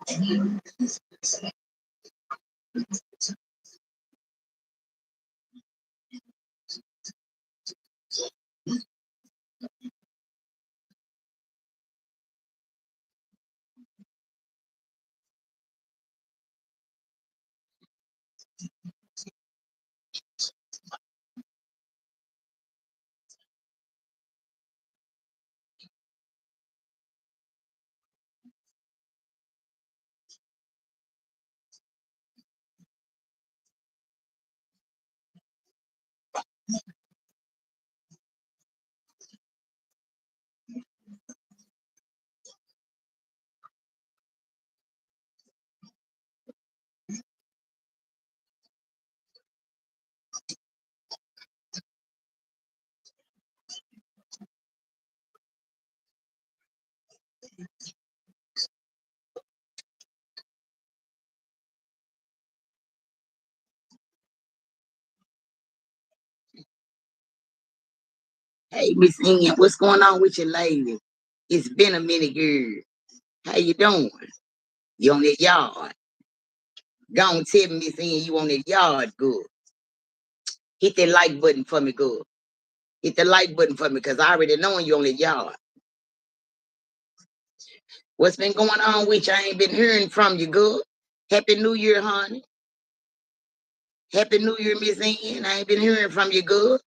Hey, Miss Ian, what's going on with you, lady? It's been a minute, girl. How you doing? You on that yard? Go on, tell me, Miss Ian, you on that yard, good. Hit that like button for me, good. Hit the like button for me, because I already know you on that yard. What's been going on with you? I ain't been hearing from you, good. Happy New Year, honey. Happy New Year, Miss Ian. I ain't been hearing from you, good.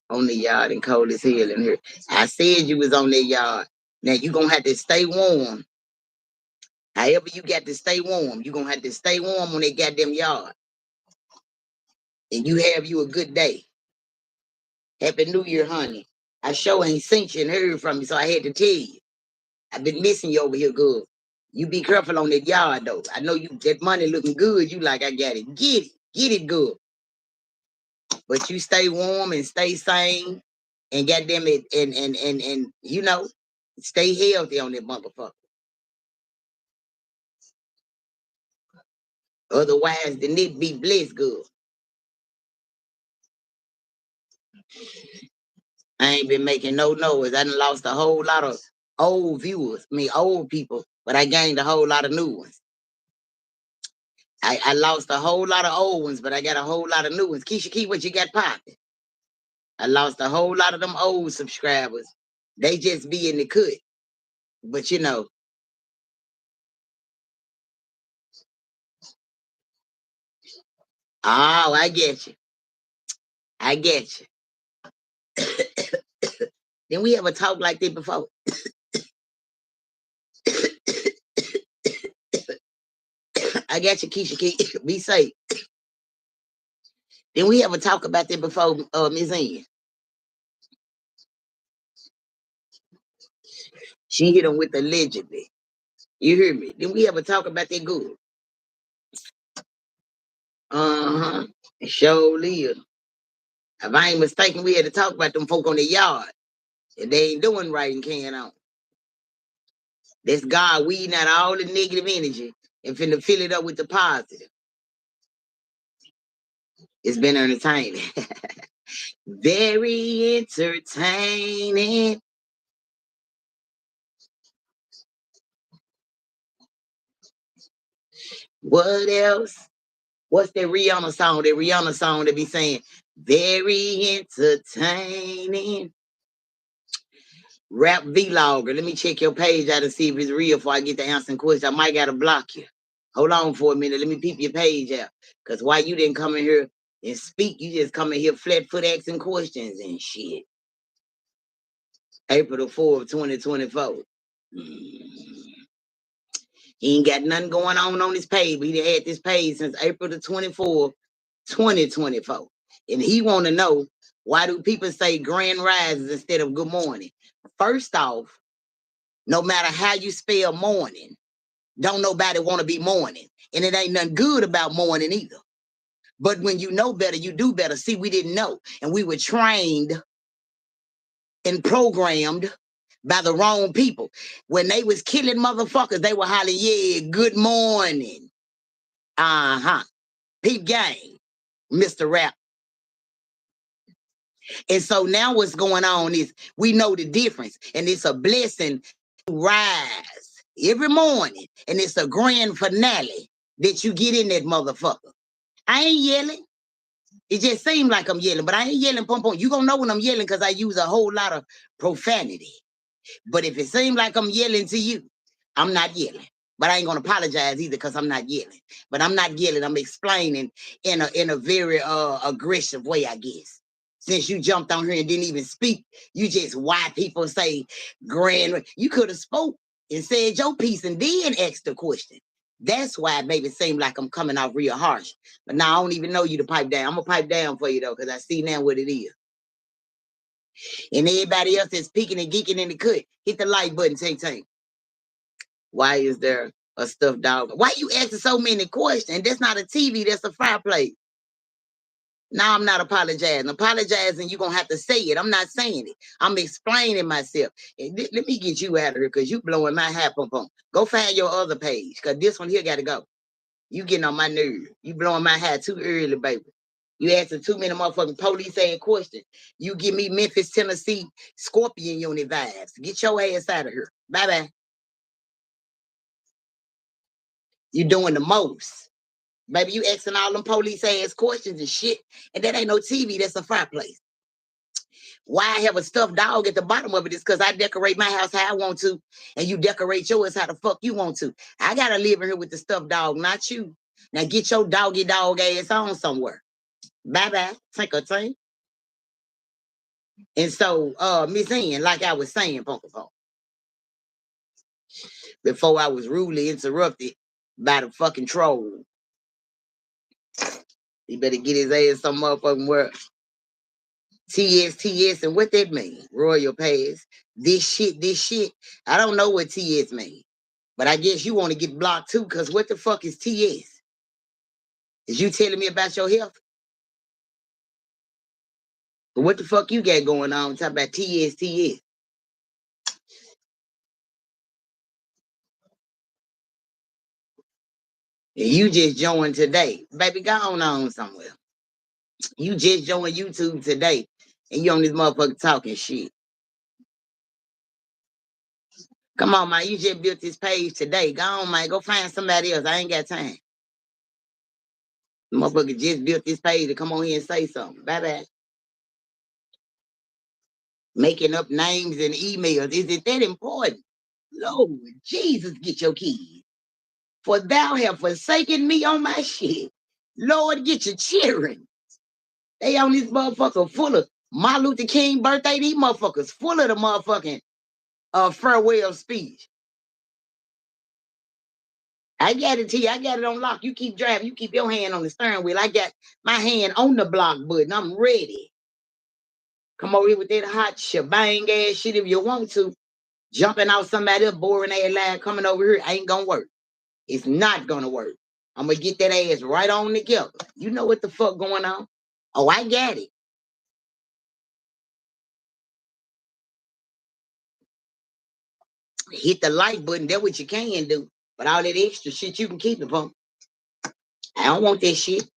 On the yard and cold as hell in here. I said you was on that yard. Now you gonna have to stay warm. However you got to stay warm, you gonna have to stay warm on that goddamn yard. And you have you a good day. Happy New Year, honey. I sure ain't seen you and heard from you, so I had to tell you. I've been missing you over here, good. You be careful on that yard, though. I know you that money looking good. You like, I got it. Get it good. But you stay warm and stay sane, and goddamn it, and you know, stay healthy on that motherfucker. Otherwise, the need be blessed, good. I ain't been making no noise. I done lost a whole lot of old viewers, old people, but I gained a whole lot of new ones. I lost a whole lot of old ones, but I got a whole lot of new ones. Keisha Key, what you got popping? I lost a whole lot of them old subscribers. They just be in the cut. But you know. Oh, I get you. I get you. Then we ever talk like that before? I got you, Keisha Key. Be safe. Then we ever talk about that before, Miss Ann? She hit him with allegedly. You hear me? Then we ever talk about that good? Uh-huh. Sure live. If I ain't mistaken, we had to talk about them folk on the yard. And they ain't doing right and carrying on. That's God weeding out all the negative energy and finna fill it up with the positive. It's been entertaining. Very entertaining. What else? What's that Rihanna song? That Rihanna song that be saying, very entertaining. Rap vlogger. Let me check your page out and see if it's real before I get to answering questions. I might gotta block you. Hold on for a minute. Let me peep your page out. Because why you didn't come in here and speak, you just come in here flat foot asking questions and shit. April the 4th, 2024. He ain't got nothing going on his page. He done had this page since April the 24th, 2024. And he want to know, why do people say grand rises instead of good morning? First off, no matter how you spell morning, don't nobody want to be morning. And it ain't nothing good about morning either. But when you know better, you do better. See, we didn't know. And we were trained and programmed by the wrong people. When they was killing motherfuckers, they were hollering, yeah, good morning. Uh-huh. Peep game, Mr. Rap. And so now what's going on is we know the difference. And it's a blessing to rise every morning, and it's a grand finale that you get in that motherfucker. I ain't yelling. It just seems like I'm yelling, but I ain't yelling, pum pum. You gonna know when I'm yelling because I use a whole lot of profanity. But if it seems like I'm yelling to you, I'm not yelling. But I ain't gonna apologize either because I'm not yelling. But I'm not yelling. I'm explaining in a very aggressive way, I guess. Since you jumped on here and didn't even speak, you just why people say grand. You could have spoke and said your piece and then asked the question. That's why it maybe seem like I'm coming off real harsh. But now I don't even know you to pipe down. I'm gonna pipe down for you though, because I see now what it is. And everybody else that's peeking and geeking in the cut, hit the like button, Tank. Why is there a stuffed dog? Why you asking so many questions? That's not a TV, that's a fireplace. Now I'm not apologizing. Apologizing, you're gonna have to say it. I'm not saying it. I'm explaining myself. Let me get you out of here because you blowing my hat pump on. Go find your other page because this one here gotta go. You getting on my nerve. You blowing my hat too early, baby. You asking too many motherfucking police saying questions. You give me Memphis, Tennessee, Scorpion Unit vibes. Get your ass out of here. Bye-bye. You doing the most. Baby, you asking all them police ass questions and shit. And that ain't no TV, that's a fireplace. Why I have a stuffed dog at the bottom of it is because I decorate my house how I want to, and you decorate yours how the fuck you want to. I gotta live in here with the stuffed dog, not you. Now get your doggy dog ass on somewhere. Bye-bye. Think a thing. And so, Miss Ann, like I was saying, before I was rudely interrupted by the fucking troll. He better get his ass some motherfucking word. TS, and what that mean? Royal Pass. This shit. I don't know what TS mean. But I guess you want to get blocked too, because what the fuck is TS? Is you telling me about your health? But what the fuck you got going on? Talk about TS. And you just joined today. Baby, go on somewhere. You just joined YouTube today. And you on this motherfucker talking shit. Come on, man. You just built this page today. Go on, man. Go find somebody else. I ain't got time. The motherfucker just built this page to come on here and say something. Bye-bye. Making up names and emails. Is it that important? Lord, Jesus, get your keys. For thou have forsaken me on my shit. Lord, get your children. They on this motherfucker full of Martin Luther King birthday. These motherfuckers full of the motherfucking farewell speech. I got it to you. I got it on lock. You keep driving. You keep your hand on the steering wheel. I got my hand on the block button. I'm ready. Come over here with that hot shebang ass shit if you want to. Jumping out somebody else, boring ass line coming over here ain't gonna work. It's not gonna work. I'm gonna get that ass right on together. You know what the fuck going on? Oh, I got it. Hit the like button. That's what you can do. But all that extra shit you can keep it from. I don't want that shit.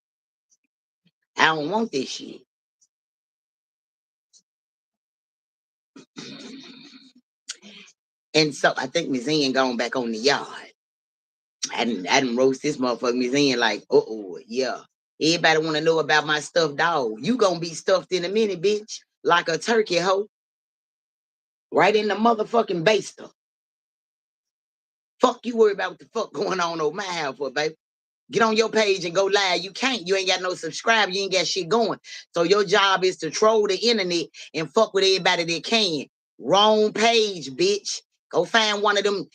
I don't want this shit. And so I think Miss Ann going back on the yard. I didn't roast this motherfucker Miss Ann like, yeah. Everybody want to know about my stuffed dog. You gonna be stuffed in a minute, bitch. Like a turkey hoe. Right in the motherfucking baster. Fuck you worry about what the fuck going on over my house for, baby. Get on your page and go live. You can't. You ain't got no subscribe. You ain't got shit going. So your job is to troll the internet and fuck with everybody that can. Wrong page, bitch. Go find one of them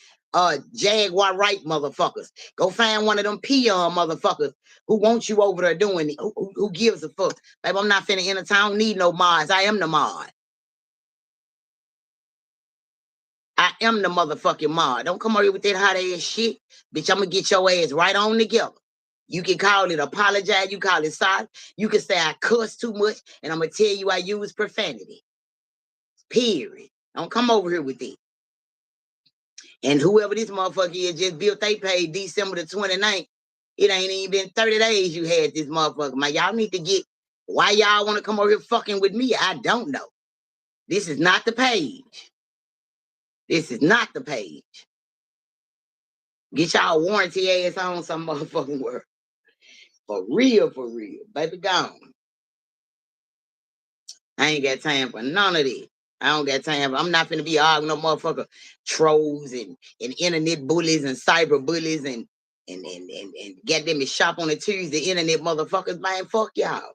Jaguar right motherfuckers. Go find one of them peon motherfuckers who wants you over there doing it. Who gives a fuck? Baby, I'm not finna entertain. I don't need no mods. I am the mod. I am the motherfucking mod. Don't come over here with that hot ass shit. Bitch, I'm gonna get your ass right on together. You can call it apologize. You call it sorry. You can say I cuss too much, and I'm gonna tell you I use profanity. Period. Don't come over here with it. And whoever this motherfucker is just built they page December the 29th. It ain't even been 30 days you had this motherfucker. Man, y'all need to get why y'all want to come over here fucking with me. I don't know. This is not the page. This is not the page. Get y'all warranty ass on some motherfucking work. For real, baby, gone. I ain't got time for none of that. I don't got time. I'm not finna be arguing no motherfucker trolls and internet bullies and cyber bullies and get them to shop on the Tuesday internet motherfuckers. Man, fuck y'all.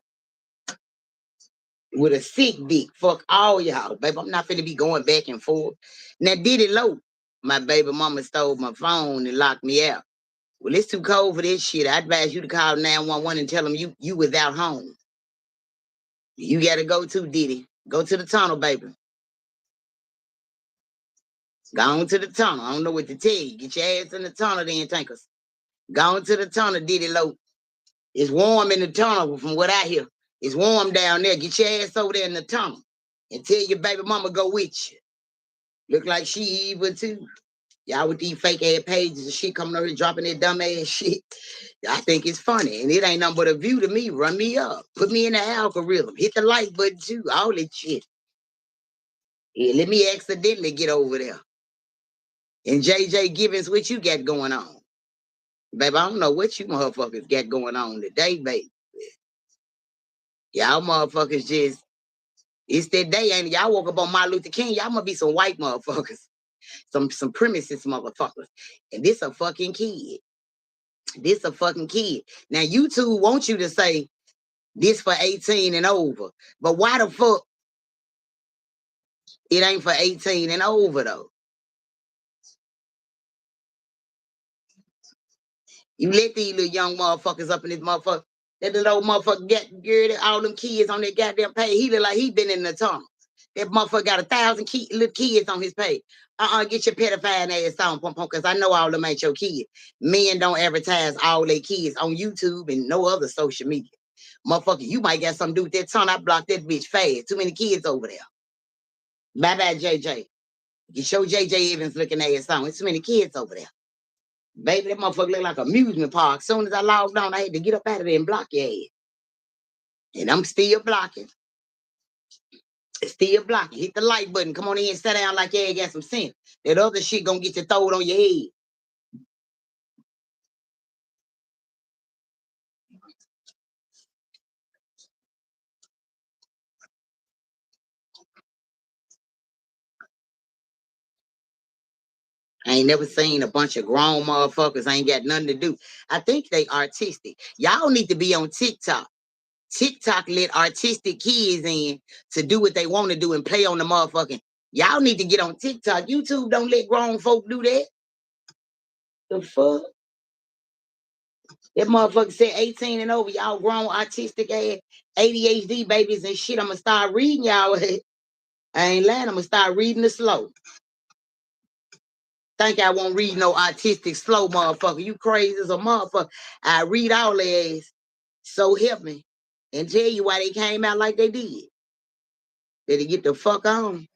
With a sick dick, fuck all y'all, baby. I'm not finna be going back and forth. Now, did it low? My baby mama stole my phone and locked me out. Well, it's too cold for this shit. I advise you to call 911 and tell them you without home. You gotta go to Diddy. Go to the tunnel, baby. Go on to the tunnel. I don't know what to tell you. Get your ass in the tunnel then, tankers. Go on to the tunnel, Diddy Low. It's warm in the tunnel from what I hear. It's warm down there. Get your ass over there in the tunnel and tell your baby mama go with you. Look like she evil too. Y'all with these fake ass pages and shit coming over here dropping that dumb ass shit. I think it's funny. And it ain't nothing but a view to me. Run me up. Put me in the algorithm. Hit the like button too. All that shit. Yeah, let me accidentally get over there. And JJ Gibbons, what you got going on? Baby, I don't know what you motherfuckers got going on today, baby. Y'all motherfuckers just, it's that day, ain't it? Y'all woke up on Martin Luther King. Y'all must be some white motherfuckers. Some supremacist motherfuckers. And this a fucking kid. This a fucking kid. Now, YouTube wants you to say this for 18 and over. But why the fuck it ain't for 18 and over, though? You let these little young motherfuckers up in this motherfucker. That little old motherfucker got all them kids on that goddamn page. He look like he been in the tunnel. That motherfucker got 1,000 little kids on his page. Get your pedophile ass on, pum because I know all them ain't your kids. Men don't advertise all their kids on YouTube and no other social media. Motherfucker, you might got something to do with that tunnel. I blocked that bitch fast. Too many kids over there. Bye-bye, JJ. You show JJ Evans looking ass on. It's too many kids over there. Baby, that motherfucker look like an amusement park. As soon as I logged on, I had to get up out of there and block your ass. And I'm still blocking. Still blocking. Hit the like button. Come on in and sit down like you got some sense. That other shit gonna get you thrown on your head. I ain't never seen a bunch of grown motherfuckers ain't got nothing to do. I think they artistic. Y'all need to be on TikTok. TikTok let artistic kids in to do what they want to do and play on the motherfucking. Y'all need to get on TikTok. YouTube don't let grown folk do that. The fuck? That motherfucker said 18 and over. Y'all grown autistic ass ADHD babies and shit. I'm gonna start reading y'all. I ain't lying. I'm gonna start reading the slow. Think I won't read no autistic slow motherfucker. You crazy as a motherfucker. I read all their ass. So help me. And tell you why they came out like they did. Better get the fuck on.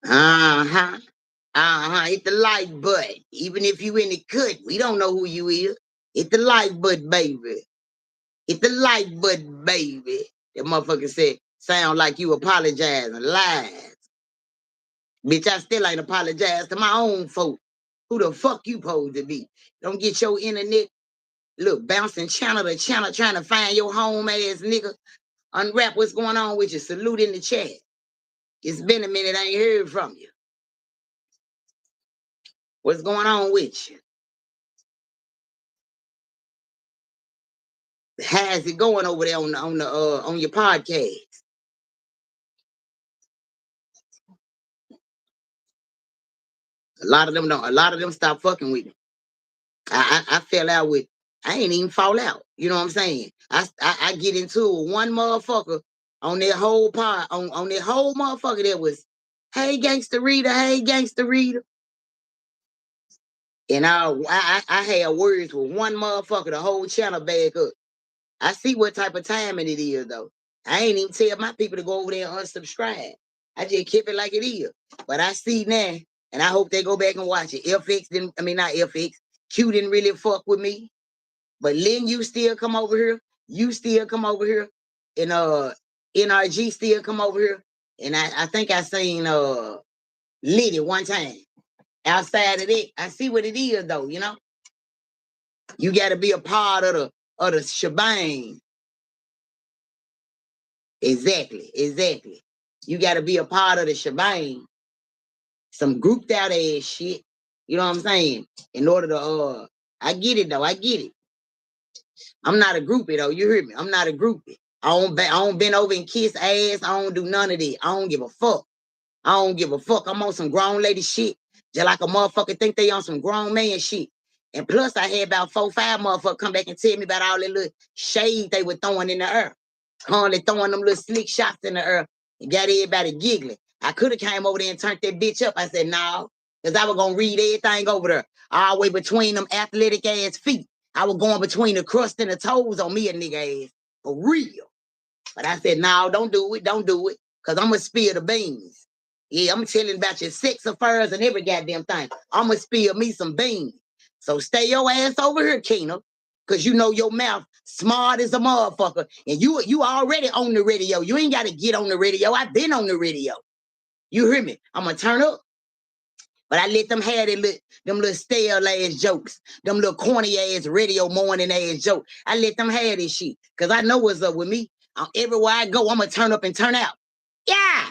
Uh-huh. Uh-huh. Hit the like button. Even if you in the cut, we don't know who you is. Hit the like button, baby. Hit the like button, baby. That motherfucker said, sound like you apologizing. Lies. Bitch, I still ain't apologized to my own folk. Who the fuck you supposed to be? Don't get your internet, look, bouncing channel to channel trying to find your home ass nigga. Unwrap what's going on with you. Salute in the chat. It's been a minute, I ain't heard from you. What's going on with you? How's it going over there on your podcast? A lot of them stop fucking with me. I fell out with, I ain't even fall out. You know what I'm saying? I get into it with one motherfucker on that whole pod, on that whole motherfucker that was, hey Gangsta Reader, hey Gangsta Reader. And I had words with one motherfucker, the whole channel back up. I see what type of timing it is though. I ain't even tell my people to go over there and unsubscribe. I just keep it like it is. But I see now, and I hope they go back and watch it. FX didn't, I mean not FX, Q didn't really fuck with me. But Lynn, you still come over here. You still come over here. And NRG still come over here. And I think I seen Liddy one time. Outside of that, I see what it is though, you know. You gotta be a part of the shebang. Exactly. You gotta be a part of the shebang. Some grouped out ass shit. You know what I'm saying? In order to I get it though, I get it. I'm not a groupie though, you hear me? I'm not a groupie. I don't bend over and kiss ass. I don't do none of that. I don't give a fuck. I don't give a fuck. I'm on some grown lady shit. Just like a motherfucker think they on some grown man shit. And plus I had about 4-5 motherfuckers come back and tell me about all that little shade they were throwing in the earth. They throwing them little slick shots in the earth and got everybody giggling. I could have came over there and turned that bitch up. I said, no, because I was going to read everything over there. All the way between them athletic ass feet. I was going between the crust and the toes on me a nigga ass. For real. But I said, no, don't do it. Because I'm going to spill the beans. Yeah, I'm telling about your sex affairs and every goddamn thing. I'm going to spill me some beans. So stay your ass over here, Keena. Because you know your mouth smart as a motherfucker. And you already on the radio. You ain't got to get on the radio. I've been on the radio. You hear me? I'm going to turn up. But I let them have them little stale ass jokes. Them little corny ass radio morning ass jokes. I let them have this shit. Because I know what's up with me. Everywhere I go, I'm going to turn up and turn out. Yeah.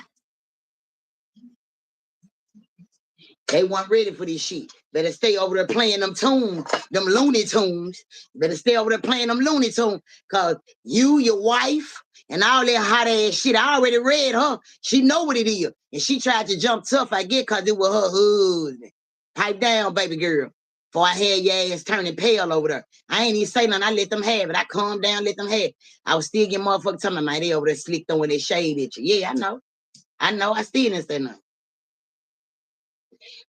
They weren't ready for this shit. Better stay over there playing them tunes, them Looney Tunes. Better stay over there playing them Looney Tunes. Because you, your wife, and all that hot ass shit, I already read her. She know what it is. And she tried to jump tough, I get, because it was her husband. Pipe down, baby girl. Before I had your ass turning pale over there. I ain't even say nothing. I let them have it. I calmed down, let them have it. I was still getting motherfuckers telling me, man, they over there slick throwing that shade at you. Yeah, I know. I still didn't say nothing.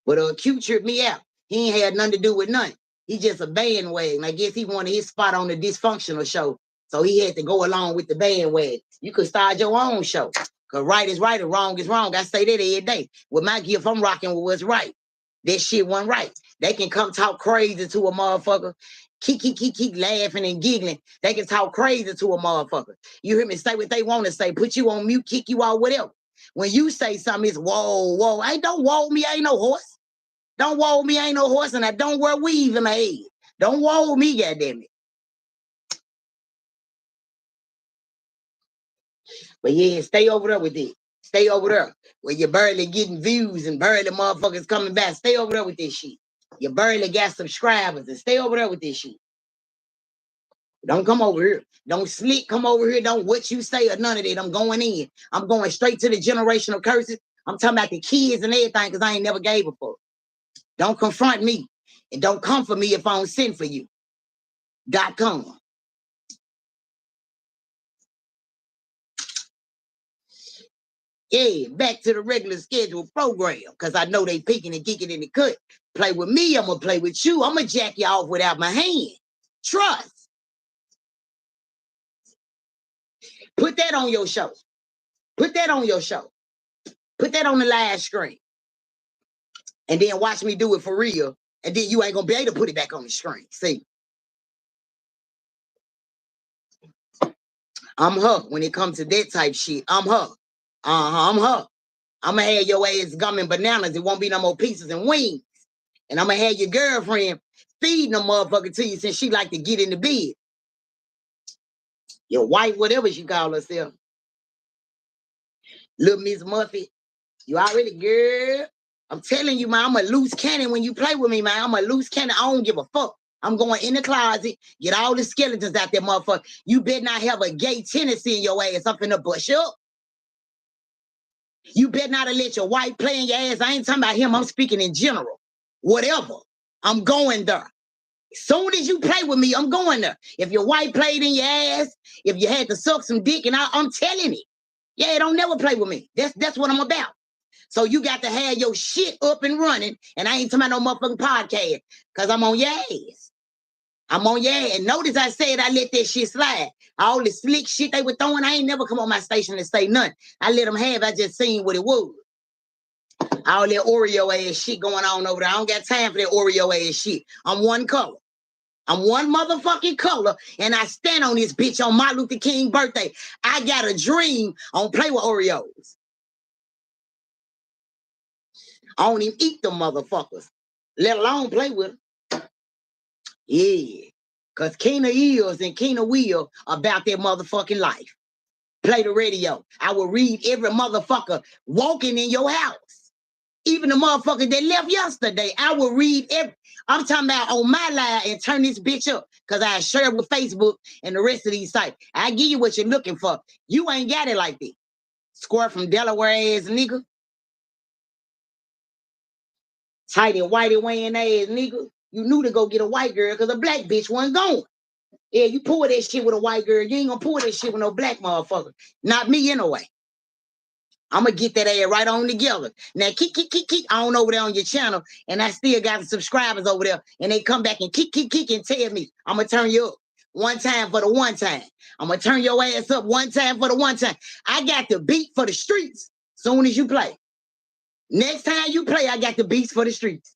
But Q tripped me out. He ain't had nothing to do with nothing. He just a bandwagon. I guess he wanted his spot on the dysfunctional show. So he had to go along with the bandwagon. You could start your own show. Because right is right and wrong is wrong. I say that every day. With my gift, I'm rocking with what's right. That shit wasn't right. They can come talk crazy to a motherfucker. Keep laughing and giggling. They can talk crazy to a motherfucker. You hear me? Say what they want to say. Put you on mute, kick you out, whatever. When you say something, it's whoa. Hey, don't whoa me, I ain't no horse. Don't whoa me, I ain't no horse, and I don't wear weave in my head. Don't whoa me, goddammit. But yeah, stay over there with it. Stay over there. Where you're barely getting views and barely motherfuckers coming back. Stay over there with this shit. You barely got subscribers and stay over there with this shit. Don't come over here. Don't slick come over here. Don't what you say or none of that. I'm going in. I'm going straight to the generational curses. I'm talking about the kids and everything because I ain't never gave a fuck. Don't confront me. And don't come for me if I don't send for you. .com. Yeah, back to the regular scheduled program. Because I know they peeking and geeking in the cut. Play with me, I'm going to play with you. I'm going to jack you off without my hand. Trust. Put that on your show. Put that on your show. Put that on the live screen. And then watch me do it for real. And then you ain't going to be able to put it back on the screen. See? I'm her when it comes to that type shit. I'm her. I'm her. I'm going to have your ass gumming bananas. It won't be no more pieces and wings. And I'm going to have your girlfriend feeding them motherfucker to you since she like to get in the bed. Your wife, whatever she call herself. Little Miss Muffet. You already, girl. I'm telling you, man, I'm a loose cannon when you play with me, man. I'm a loose cannon. I don't give a fuck. I'm going in the closet, get all the skeletons out there, motherfucker. You better not have a gay tendency in your ass up in the bush up. You better not have let your wife play in your ass. I ain't talking about him. I'm speaking in general. Whatever. I'm going there. As soon as you play with me, I'm going there. If your wife played in your ass, if you had to suck some dick, and I'm telling it. Yeah, don't never play with me. That's what I'm about. So you got to have your shit up and running, and I ain't talking about no motherfucking podcast, because I'm on your ass. I'm on your ass. And notice I said I let that shit slide. All the slick shit they were throwing, I ain't never come on my station and say nothing. I let them have, I just seen what it was. All that Oreo ass shit going on over there. I don't got time for that Oreo ass shit. I'm one color. I'm one motherfucking color, and I stand on this bitch on Martin Luther King birthday. I got a dream on play with Oreos. I don't even eat them motherfuckers, let alone play with them. Yeah, because Keena is and Keena will about their motherfucking life. Play the radio. I will read every motherfucker walking in your house. Even the motherfucker that left yesterday, I will read every. I'm talking about on my live and turn this bitch up because I share it with Facebook and the rest of these sites. I give you what you're looking for. You ain't got it like this. Square from Delaware ass nigga. Tight and whitey weighing ass nigga. You knew to go get a white girl because a black bitch wasn't going. Yeah, you pull that shit with a white girl. You ain't gonna pull that shit with no black motherfucker. Not me anyway. I'm gonna get that ass right on together. Now, keep on over there on your channel, and I still got the subscribers over there, and they come back and kick and tell me, I'm gonna turn you up one time for the one time. I'm gonna turn your ass up one time for the one time. I got the beat for the streets soon as you play. Next time you play, I got the beats for the streets.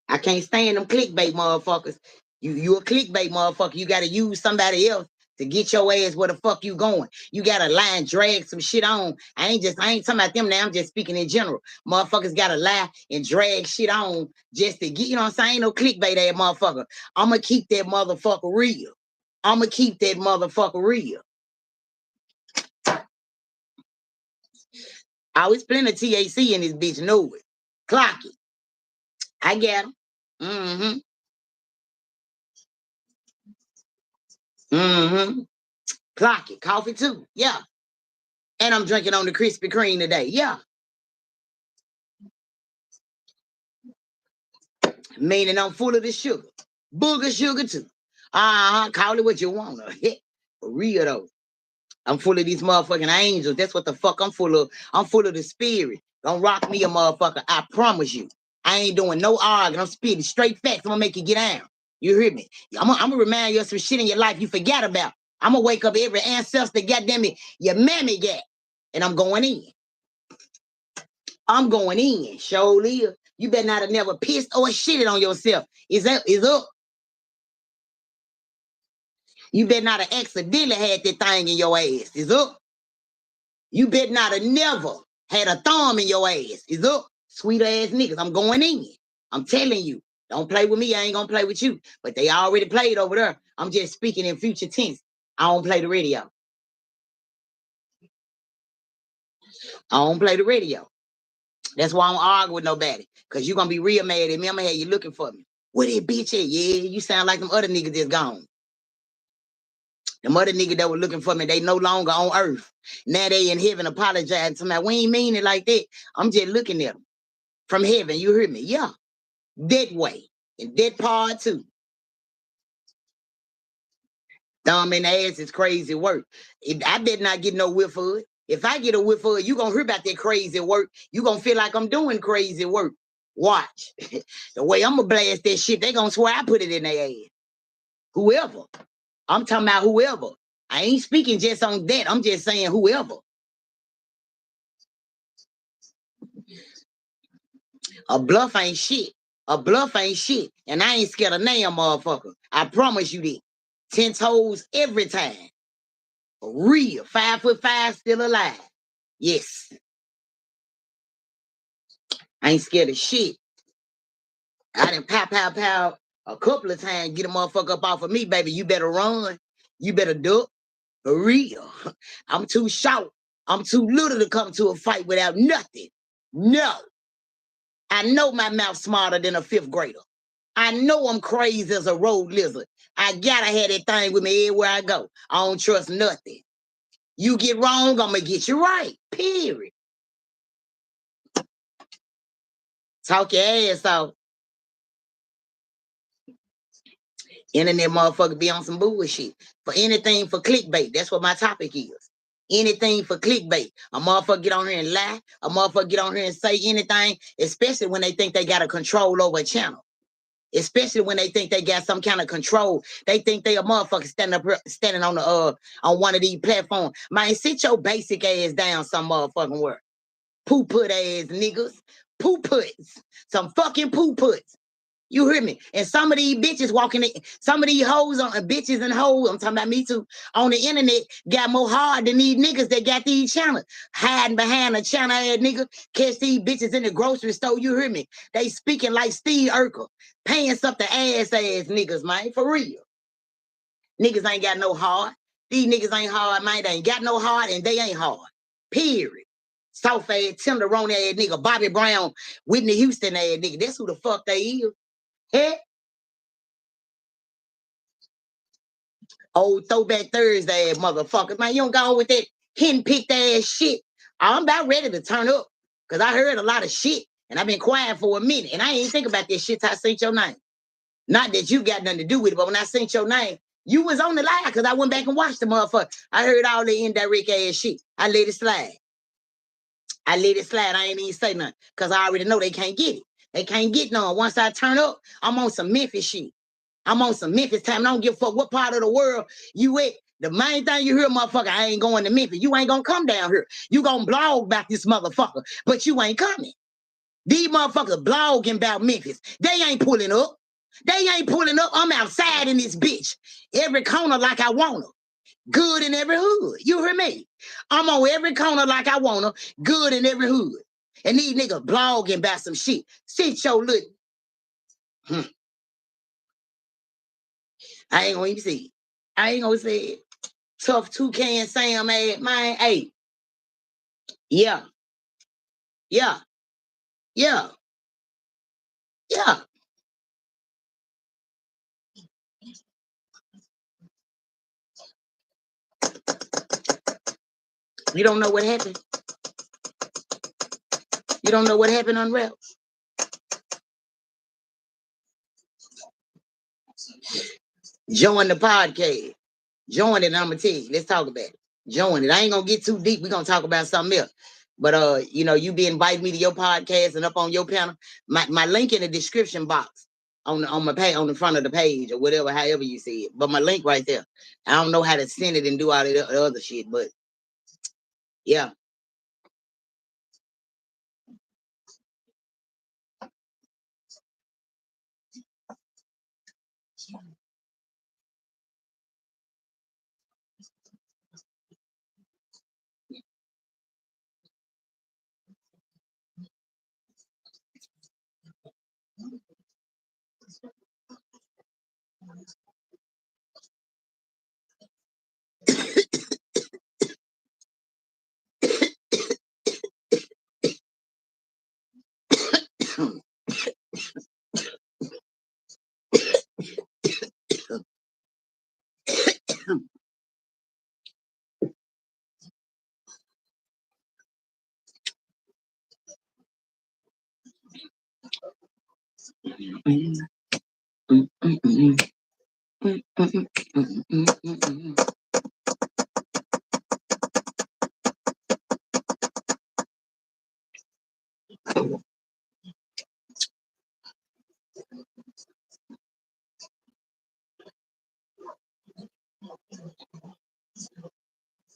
I can't stand them clickbait motherfuckers. You a clickbait motherfucker. You gotta use somebody else to get your ass where the fuck you going. You gotta lie and drag some shit on. I ain't talking about them now. I'm just speaking in general. Motherfuckers gotta lie and drag shit on just to get, you know what I'm saying? Ain't no clickbait ass motherfucker. I'ma keep that motherfucker real. I'ma keep that motherfucker real. I was plenty of TAC in this bitch, know it. Clock it. I got him. Mm-hmm. Mm-hmm. Clock it. Coffee too. Yeah. And I'm drinking on the Krispy Kreme today. Yeah. Meaning I'm full of the sugar. Booger sugar too. Call it what you want. For real though. I'm full of these motherfucking angels. That's what the fuck I'm full of. I'm full of the spirit. Don't rock me a motherfucker. I promise you. I ain't doing no arguing. I'm spitting straight facts. I'm gonna make you get down. You hear me? I'm gonna remind you of some shit in your life you forgot about. I'm gonna wake up every ancestor, goddamn it, your mammy got. And I'm going in. I'm going in. Surely. You better not have never pissed or shitted on yourself. Is up. You better not have accidentally had that thing in your ass. Is up. You better not have never had a thumb in your ass. Is up. Sweet ass niggas. I'm going in. I'm telling you. Don't play with me. I ain't gonna play with you. But they already played over there. I'm just speaking in future tense. I don't play the radio. I don't play the radio. That's why I don't argue with nobody. Because you're going to be real mad at me. I'm going to have you looking for me. Where that bitch at? Yeah, you sound like them other niggas that's gone. Them other niggas that were looking for me, they no longer on earth. Now they in heaven apologizing to me. We ain't mean it like that. I'm just looking at them. From heaven, you hear me? Yeah. That way. And that part too. Thumb in the ass is crazy work. I better not get no whiff of it. If I get a whiff of it, you gonna hear about that crazy work. You gonna feel like I'm doing crazy work. Watch. The way I'm gonna blast that shit, they gonna swear I put it in their ass. Whoever. I'm talking about whoever. I ain't speaking just on that. I'm just saying whoever. A bluff ain't shit. A bluff ain't shit. And I ain't scared of damn motherfucker. I promise you that. 10 toes every time. Real. 5'5", still alive. Yes. I ain't scared of shit. I done pow a couple of times, get a motherfucker up off of me, baby. You better run. You better duck. For real. I'm too short. I'm too little to come to a fight without nothing. No. I know my mouth smarter than a 5th grader. I know I'm crazy as a road lizard. I gotta have that thing with me everywhere I go. I don't trust nothing. You get wrong, I'm gonna get you right. Period. Talk your ass off. Internet motherfucker be on some bullshit. For anything for clickbait. That's what my topic is. Anything for clickbait. A motherfucker get on here and lie. A motherfucker get on here and say anything, especially when they think they got a control over a channel. Especially when they think they got some kind of control. They think they a motherfucker standing on the on one of these platforms. Man, sit your basic ass down some motherfucking word. Poo-put ass niggas. poo-puts. Some fucking poo-puts. You hear me? And some of these bitches walking in, some of these hoes on bitches and hoes, I'm talking about me too, on the internet got more hard than these niggas that got these channels. Hiding behind a channel ass nigga, catch these bitches in the grocery store, you hear me? They speaking like Steve Urkel, paying something ass niggas, man, for real. Niggas ain't got no heart. These niggas ain't hard, man. They ain't got no heart and they ain't hard. Period. Soft ass, tenderoni ass nigga, Bobby Brown, Whitney Houston ass nigga. That's who the fuck they is. Hey? Old Throwback Thursday ass motherfuckers. Man, you don't go with that henpicked ass shit. I'm about ready to turn up. Because I heard a lot of shit. And I've been quiet for a minute. And I ain't think about that shit till I sent your name. Not that you got nothing to do with it, but when I sent your name, you was on the line because I went back and watched the motherfucker. I heard all the indirect ass shit. I let it slide. I let it slide. I ain't even say nothing because I already know they can't get it. They can't get none. Once I turn up, I'm on some Memphis shit. I'm on some Memphis time. I don't give a fuck what part of the world you at. The main thing you hear, motherfucker, I ain't going to Memphis. You ain't gonna come down here. You gonna blog about this motherfucker, but you ain't coming. These motherfuckers blogging about Memphis. They ain't pulling up. They ain't pulling up. I'm outside in this bitch. Every corner like I want her. Good in every hood. You hear me? I'm on every corner like I want her. Good in every hood. And these niggas blogging about some shit. Sit your little. I ain't gonna even see it. I ain't gonna say it. Tough Toucan Sam, man. Hey. Yeah. Yeah. Yeah. Yeah. You don't know what happened? You don't know what happened on Rep? Join the podcast. Join it, and I'm gonna tell you. Let's talk about it. Join it. I ain't gonna get too deep. We're gonna talk about something else. But you know, you be inviting me to your podcast and up on your panel. My link in the description box on my page, on the front of the page or whatever, however you see it. But my link right there. I don't know how to send it and do all the other shit, but yeah.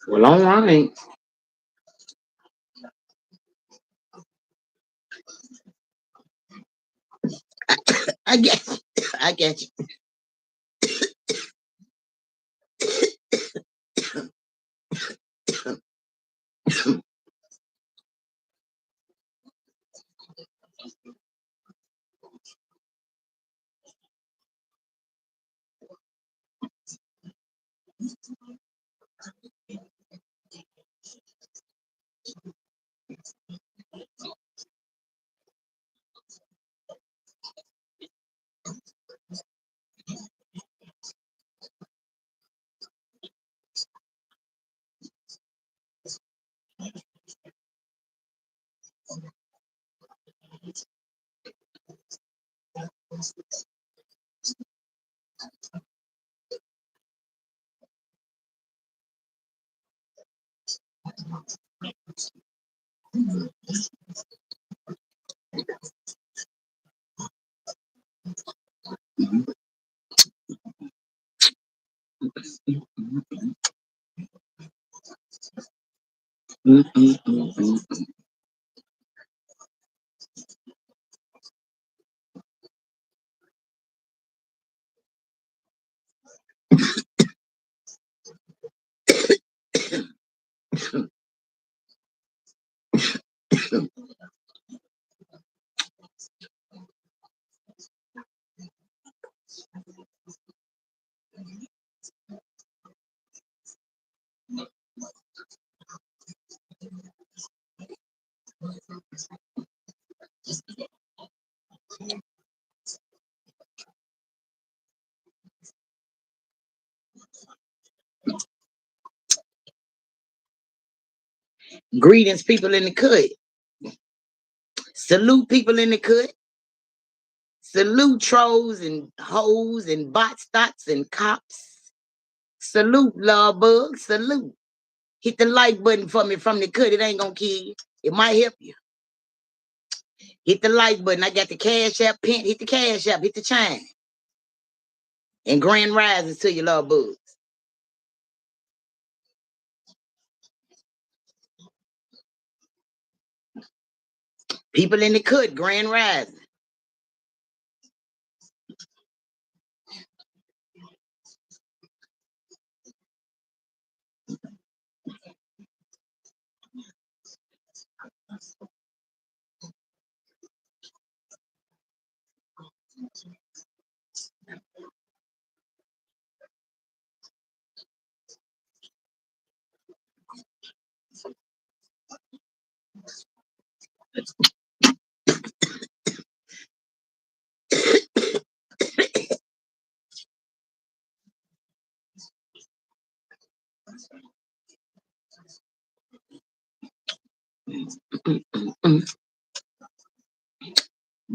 Well, all right. I get you. I get you. Greetings, people in the cut. Salute people in the cut. Salute trolls and hoes and bot stots and cops. Salute love bugs. Salute. Hit the like button for me from the cut. It ain't gonna kill you. It might help you. Hit the like button. I got the cash app pin. Hit the cash app. Hit the chime. And grand rises to you, love bugs. People in the cut, grand rising.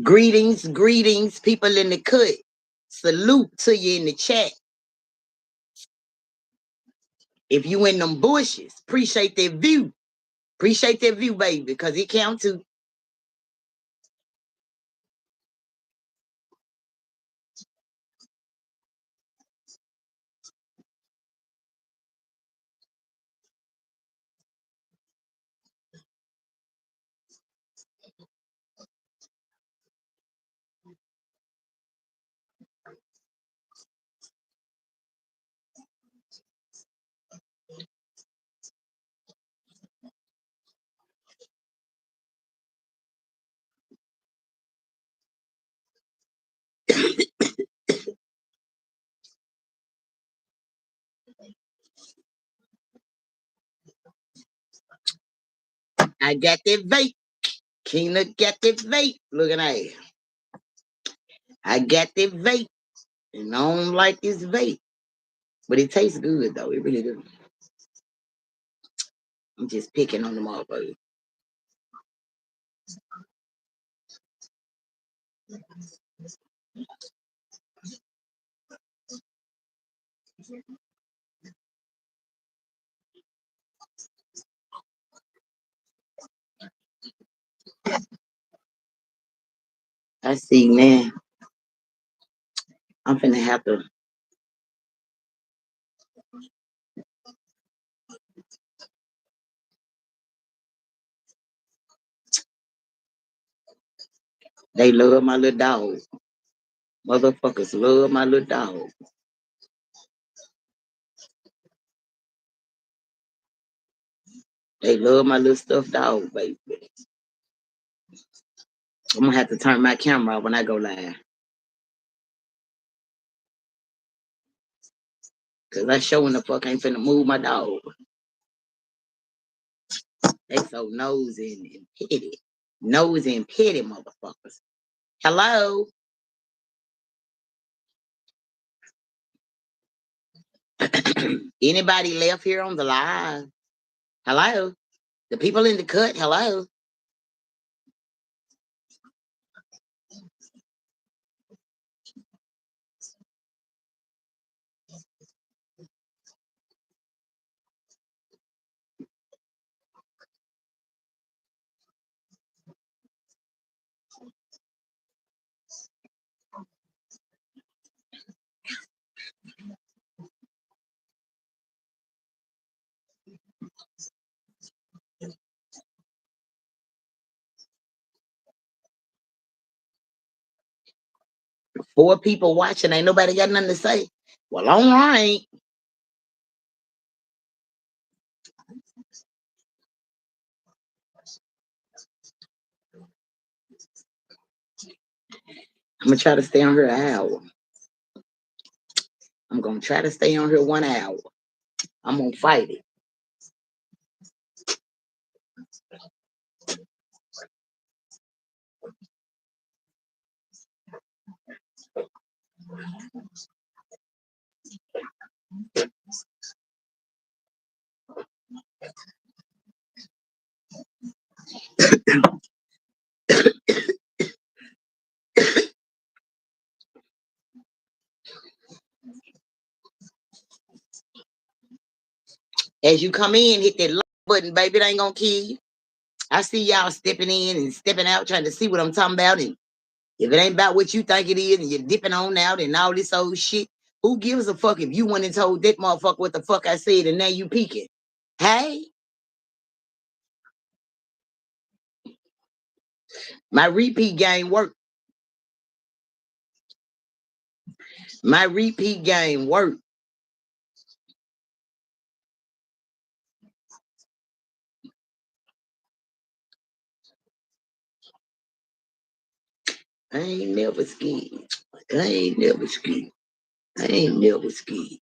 Greetings, greetings, people in the cut. Salute to you in the chat. If you in them bushes, appreciate that view. Appreciate that view, baby, because it counts too. I got that vape. Kina got that vape. Look at that. I got that vape. And I don't like this vape. But it tastes good, though. It really does. I'm just picking on them motherfuckers. I see, man. I'm finna have to. They love my little dog. Motherfuckers love my little dog. They love my little stuffed dog, baby. I'm gonna have to turn my camera off when I go live. Cause I showing the fuck ain't finna move my dog. They so nosy and petty. Nosy and petty motherfuckers. Hello? Anybody left here on the live? Hello? The people in the cut, hello? 4 people watching, ain't nobody got nothing to say. Well, all right. I'm gonna try to stay on here an hour. I'm gonna try to stay on here 1 hour. I'm gonna fight it. As you come in, hit that like button, baby. It ain't gonna kill you. I see y'all stepping in and stepping out, trying to see what I'm talking about. And if it ain't about what you think it is, and you're dipping on out and all this old shit, who gives a fuck if you went and told that motherfucker what the fuck I said and now you peeking? Hey, my repeat game work. My repeat game work. I ain't never scared. I ain't never scared. I ain't never scared.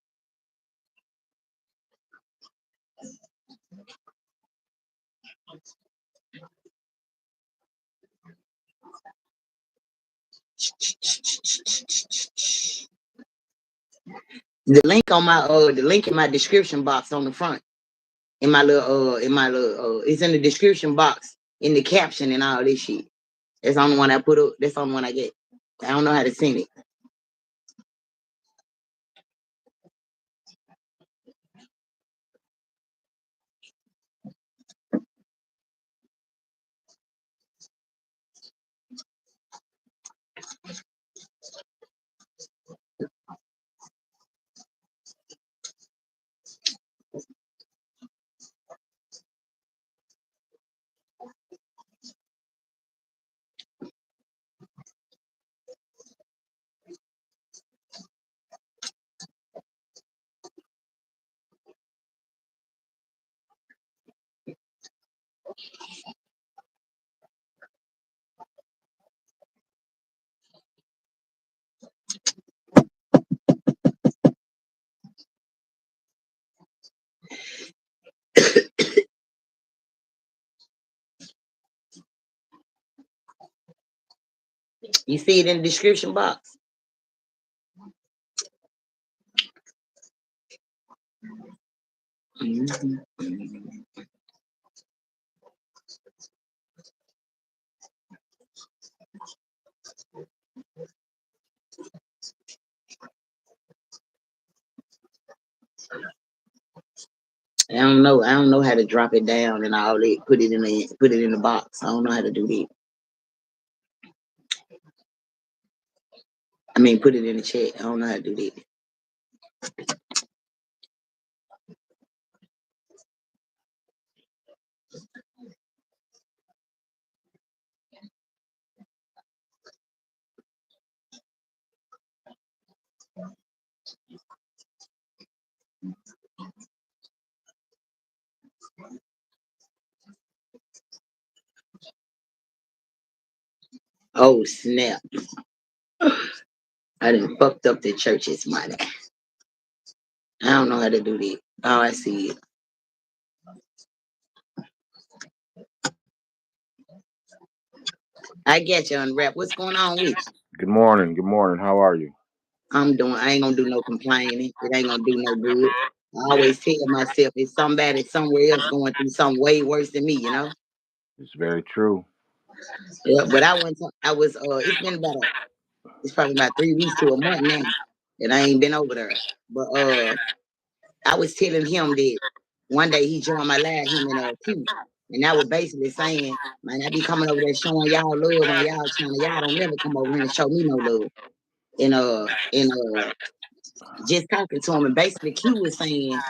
The link on my the link in my description box on the front. In my little it's in the description box in the caption and all this shit. That's the only one I put up. That's the only one I get. I don't know how to send it. You see it in the description box. I don't know. I don't know how to drop it down and all that. Put it in the box. I don't know how to do that. I mean, put it in the chat. I don't know how to do that. Oh snap! I done fucked up the church's money. I don't know how to do that. Oh, I see it. I get you, Unwrap. What's going on with you? Good morning. Good morning. How are you? I ain't gonna do no complaining. It ain't gonna do no good. I always tell myself it's somebody somewhere else going through something way worse than me, you know? It's very true. Yeah, but it's probably about 3 weeks to a month now that I ain't been over there. But I was telling him that one day he joined my live, him and Q. And I was basically saying, man, I be coming over there showing y'all love on y'all channel. Y'all don't never come over here and show me no love. And just talking to him, and basically Q was saying,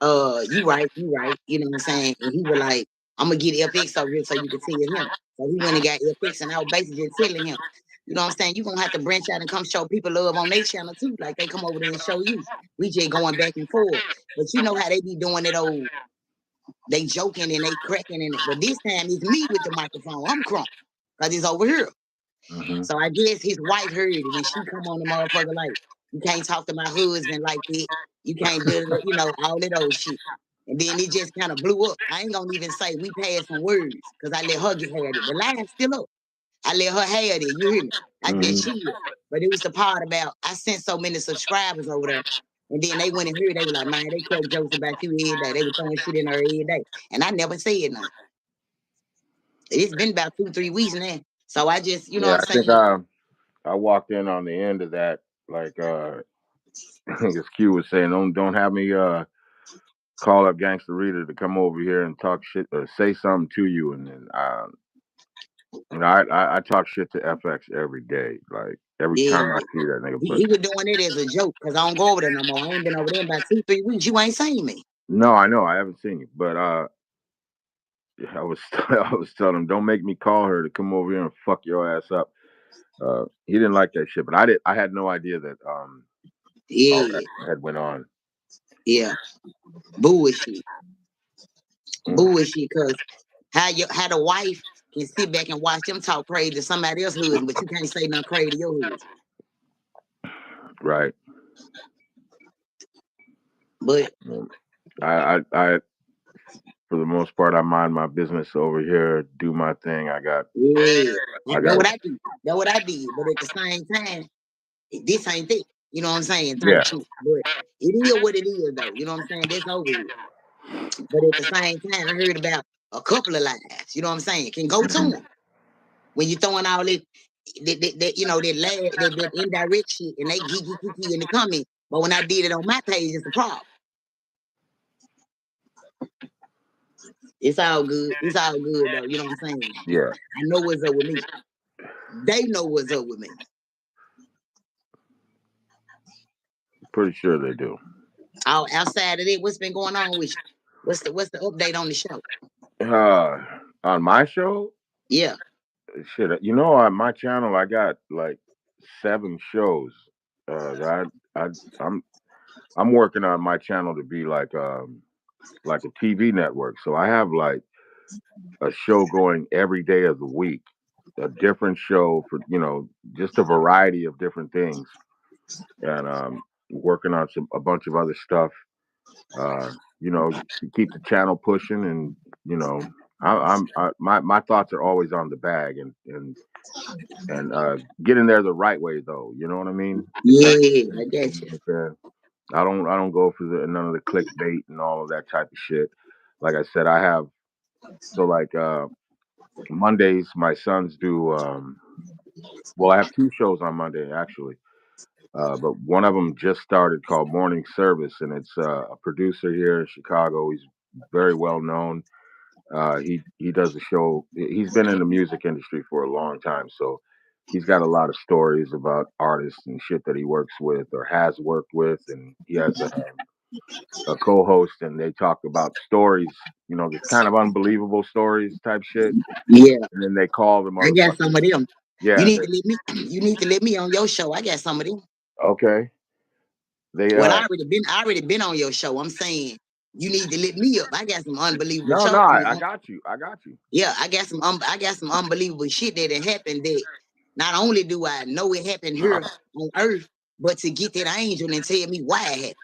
you right, you know what I'm saying? And he was like, I'm gonna get FX over here so you can tell him. So he went and got FX, and I was basically just telling him, you know what I'm saying? You're gonna have to branch out and come show people love on their channel too. Like they come over there and show you. We just going back and forth. But you know how they be doing it old, they joking and they cracking in it. But this time it's me with the microphone. I'm crunk. Cause it's over here. Mm-hmm. So I guess his wife heard it and she come on the motherfucker like, You can't talk to my husband like that. You can't do, all of those shit. And then it just kind of blew up. I ain't gonna even say we passed some words because I let her get had it. The line's still up. I let her have it. You hear me? I just chill. But it was the part about I sent so many subscribers over there. And then they went and heard, they were like, man, they crack jokes about you every day. They were throwing shit in her every day. And I never said nothing. It's been about 2-3 weeks now. So I just, you know Yeah, what I I'm think saying? I walked in on the end of that, like as Q was saying, don't have me call up Gangsta Reader to come over here and talk shit or say something to you, and then I talk shit to FX every day, like every Yeah. time I see that nigga. But He was doing it as a joke because I don't go over there no more. I ain't been over there in about 2-3 weeks. You ain't seen me. no, I know I haven't seen you, but I was I was telling him don't make me call her to come over here and fuck your ass up. He didn't like that shit, but I had no idea that all Yeah. that had went on. Yeah. Bullshit. Mm, Bullshit. Because how the wife can sit back and watch them talk crazy to somebody else's husband, but you can't say nothing crazy to your husband. right. But Mm. I for the most part I mind my business over here, do my thing. yeah, I that's got what I do. That's what I did. But at the same time, this ain't it. You know what I'm saying? Type yeah. shit. But it is what it is, though. You know what I'm saying? That's over with. But at the same time, I heard about a couple of lies. You know what I'm saying? Can go to Mhm. them when you throwing all that indirect shit, and they geeky in the comment. But when I did it on my page, it's a problem. It's all good. It's all good though. You know what I'm saying? Yeah, I know what's up with me. They know what's up with me. pretty sure they do. Outside of that, what's been going on with you? What's the update on the show? On my show, Yeah. shit. You know, on my channel, I got like 7 shows. That I'm I'm working on my channel to be like a TV network. So I have like a show going every day of the week, a different show for just a variety of different things, and working on a bunch of other stuff. Uh, to keep the channel pushing, and you know, my thoughts are always on the bag and getting there the right way though. You know what I mean? Yeah, I get you. Okay. I don't go for none of the clickbait and all of that type of shit. Like I said, I have so like Mondays my sons do well, I have 2 shows on Monday actually. But one of them just started called Morning Service, and it's a producer here in Chicago. He's very well known. He does a show. He's been in the music industry for a long time, so he's got a lot of stories about artists and shit that he works with or has worked with, and he has a co-host, and they talk about stories, this kind of unbelievable stories type shit, Yeah, and then they call the I got motherfuckers. some of them. You Yeah, need to let me. You need to let me on your show. I got some of them. okay. They Well, I already been on your show. I'm saying you need to let me up. I got some unbelievable no, show. I got you. I got you. Yeah, I got some unbelievable shit that happened that not only do I know it happened here on Earth, but to get that angel and tell me why it happened.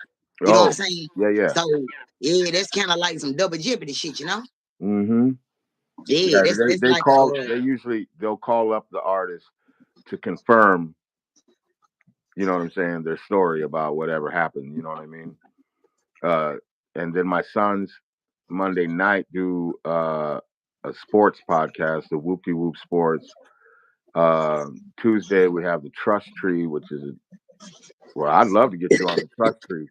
You know what I'm Oh, saying? yeah, yeah. So yeah, that's kind of like some double jeopardy shit, you know? Mm-hmm. Yeah, Yeah, that's they like call. They'll call up the artist to confirm. You know what I'm saying? Their story about whatever happened. You know what I mean? Uh, and then my sons Monday night do a sports podcast, the Whoop De Whoop Sports. Tuesday we have the Trust Tree, which is well, I'd love to get you on the Trust Tree.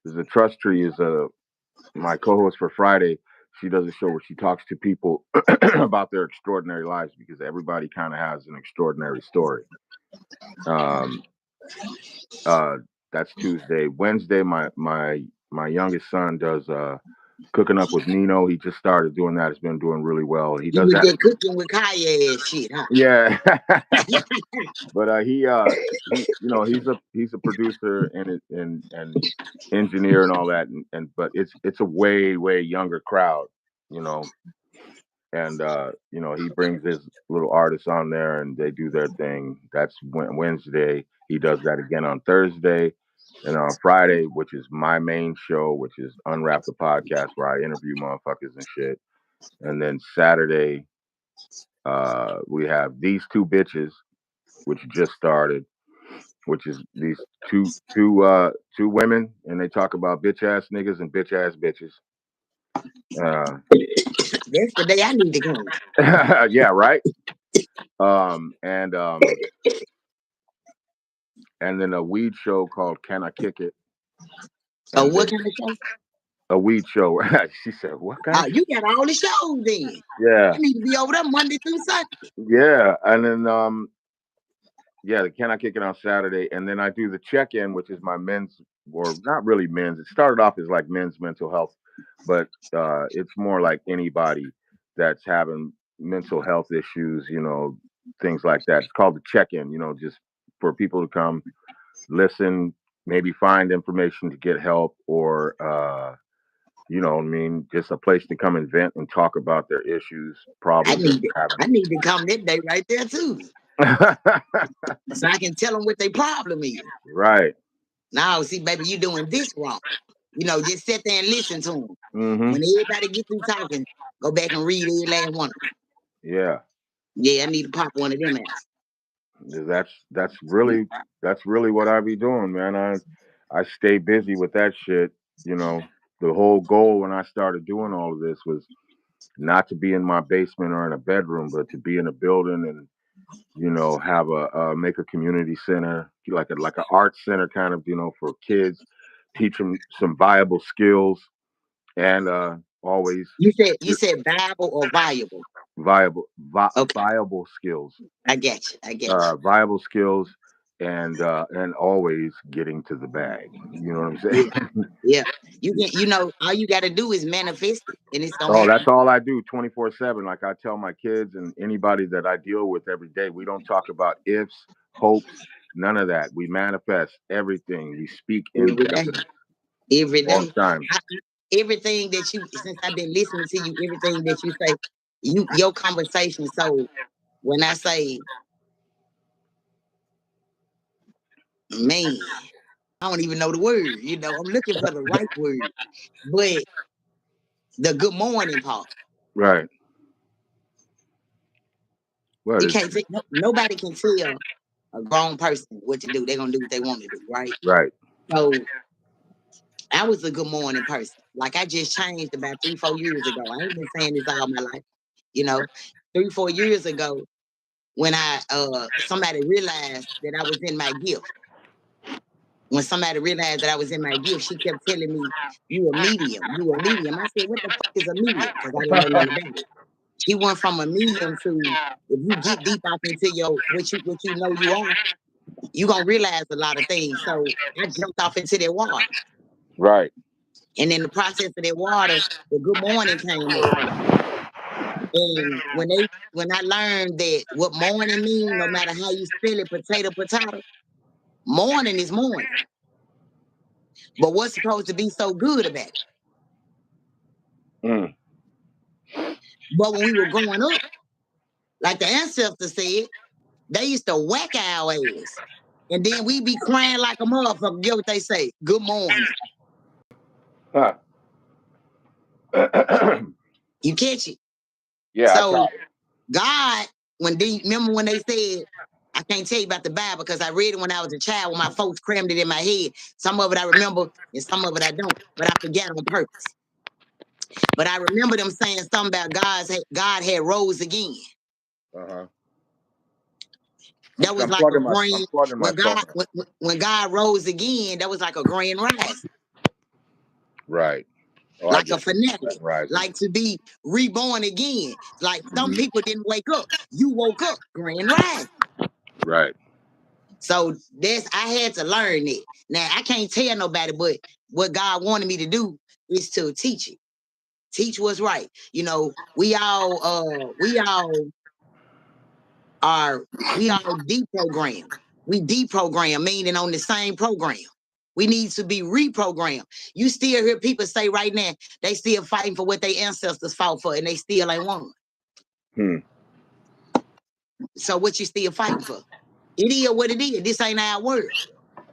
Because the Trust Tree is my co-host for Friday. She does a show where she talks to people about their extraordinary lives because everybody kind of has an extraordinary story. Um, uh, that's Tuesday. Wednesday, my youngest son does cooking up with Nino. He just started doing that. He's been doing really well. He you does was that. that cooking with Kanye and shit, huh? Yeah. But he's a producer and engineer and all that, and but it's a way younger crowd, you know, and he brings his little artists on there and they do their thing. That's Wednesday. He does that again on Thursday. And on Friday, which is my main show, which is Unwrap the Podcast, where I interview motherfuckers and shit. And then Saturday, we have These Two Bitches, which just started, which is these two women, and they talk about bitch ass niggas and bitch ass bitches. That's the day I need to come. Yeah, right. And then a weed show called Can I Kick It? Oh, And what then kind of show? a weed show. She said, "What kind Oh, of show?" you got all the shows then. Yeah, I need to be over there Monday through Sunday. yeah. And then yeah, the Can I Kick It on Saturday, and then I do the check-in, which is my men's, or not really men's. It started off as like men's mental health, but it's more like anybody that's having mental health issues, things like that. It's called the check-in, just for people to come listen, maybe find information to get help, or what I mean, just a place to come and vent and talk about their issues, I problems that need to, they're I need to come that day right there too, having. so I can tell them what their problem is. Right. Now, see, baby, you doing this wrong. Just sit there and listen to them. Mm-hmm. When everybody get through talking, go back and read every last one. Yeah. Yeah, I need to pop one of them out. That's really what I be doing, man. I stay busy with that shit. The whole goal when I started doing all of this was not to be in my basement or in a bedroom, but to be in a building and have a make a community center, like a art center kind of, for kids, teach them some viable skills, and always You said Bible or viable? viable Okay, viable skills. I get you. I get you. Viable skills, and always getting to the bag. You know what I'm Yeah, saying? yeah. You can. All you got to do is manifest it, and it's gonna Oh, happen. that's all I do 24/7. Like I tell my kids and anybody that I deal with every day, we don't talk about ifs, hopes, none of that. We manifest everything. We speak into Every day. evidence Every all day. the time. Everything that since I've been listening to you, everything that you say, your conversation. So when I say, man, I don't even know the word. I'm looking for the right word, but the good morning part. Right. What You is can't. Nobody can tell a grown person what to do. They're gonna do what they want to do, right? right? So I was a good morning person. Like I just changed about 3-4 years ago. I ain't been saying this all my life. 3-4 years ago, when somebody realized that I was in my gift. When somebody realized that I was in my gift, she kept telling me, "You a medium. You a medium." I said, "What the fuck is a medium?" Because I didn't know nothing about it. She went from a medium to, if you get deep off into what you know you are, you gonna realize a lot of things. So I jumped off into that water. Right. And in the process of that water, the good morning came up. And when I learned that what morning means, no matter how you spell it, potato, morning is morning. But what's supposed to be so good about it? Mm. But when we were growing up, like the ancestors said, they used to whack our ass. And then we be crying like a motherfucker. Get what they say? Good morning. Huh. You catch it? Yeah, I So caught it. God, remember when they said, I can't tell you about the Bible because I read it when I was a child, when my folks crammed it in my head. Some of it I remember and some of it I don't, but I forget on purpose. But I remember them saying something about God had rose again. Uh-huh. That was I'm like a I'm grand, plugging my phone. when God rose again, that was like a grand rise, Right. Oh, I like a get you. finale, Rising. like to be reborn again. Like some Mhm. people didn't wake up. You woke up, grand rise. Right. So I had to learn it. Now I can't tell nobody, but what God wanted me to do is to teach it. Teach what's right. We all are deprogrammed. We deprogram, meaning on the same program. We need to be reprogrammed. You still hear people say right now, they still fighting for what their ancestors fought for, and they still ain't won. Hmm. So what you still fighting for? It is what it is. This ain't our world.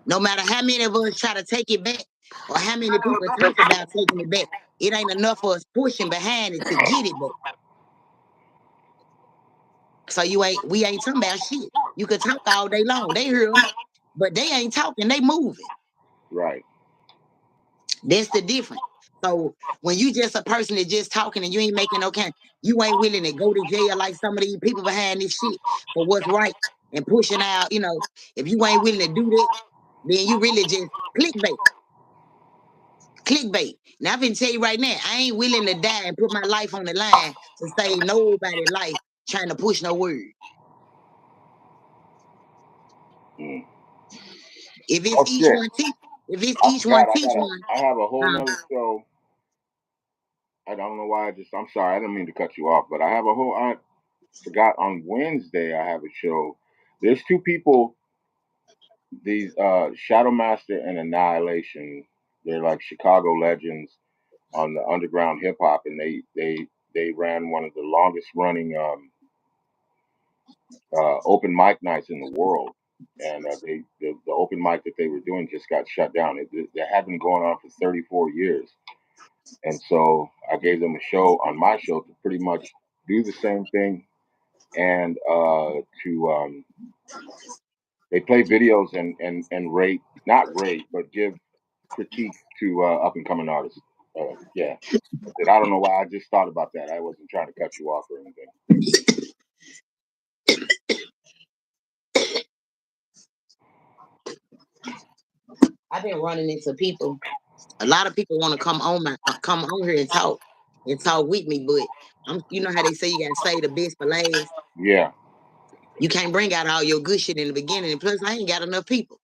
No matter how many of us try to take it back or how many people talk about taking it back, it ain't enough for us pushing behind it to get it back. So we ain't talking about shit. You could talk all day long. They hear them, but they ain't talking. They moving. Right. That's the difference. So when you just a person that just talking and you ain't making no kind, you ain't willing to go to jail like some of these people behind this shit for what's right and pushing out. If you ain't willing to do that, then you really just clickbait. Clickbait. Now I can tell you right now, I ain't willing to die and put my life on the line to save nobody's life trying to push no word. If it's each one teach, I have a whole nother show. I don't know why I'm sorry, I didn't mean to cut you off, but I forgot on Wednesday I have a show. There's two people, these Shadow Master and Annihilation. They're like Chicago legends on the underground hip hop, and they ran one of the longest running open mic nights in the world. And the open mic that they were doing just got shut down. It had been going on for 34 years. And so I gave them a show on my show to pretty much do the same thing, and they play videos and rate, not rate, but give critique to up and coming artists. Yeah, I don't know why I just thought about that. I wasn't trying to cut you off or anything. I've been running into people. A lot of people want to come on here and talk with me, but you know how they say you gotta say the best for last. Yeah. You can't bring out all your good shit in the beginning, and plus I ain't got enough people.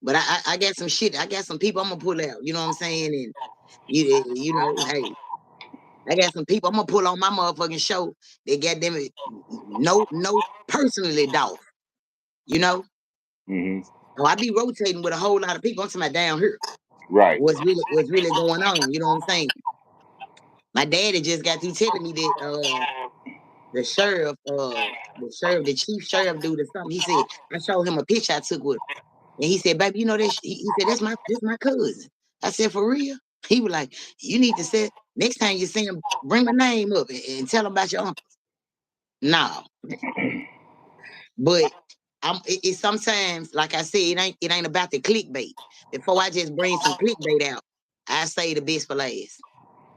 But I got some shit. I got some people I'm gonna pull out. You know what I'm saying? And hey, I got some people I'm gonna pull on my motherfucking show. They got them no personally dog. You know. Mm-hmm. So I be rotating with a whole lot of people. I'm talking about down here. Right. What's really going on? You know what I'm saying? My daddy just got through telling me that the sheriff, the chief sheriff dude or something. He said I showed him a picture I took with him, and he said, "Baby, you know that." He said, "That's my cousin." I said, "For real?" He was like, "You need to say next time you see him, bring my name up and tell him about your uncle." No, but it's sometimes, like I said, it ain't about the clickbait. Before I just bring some clickbait out, I say the best for last.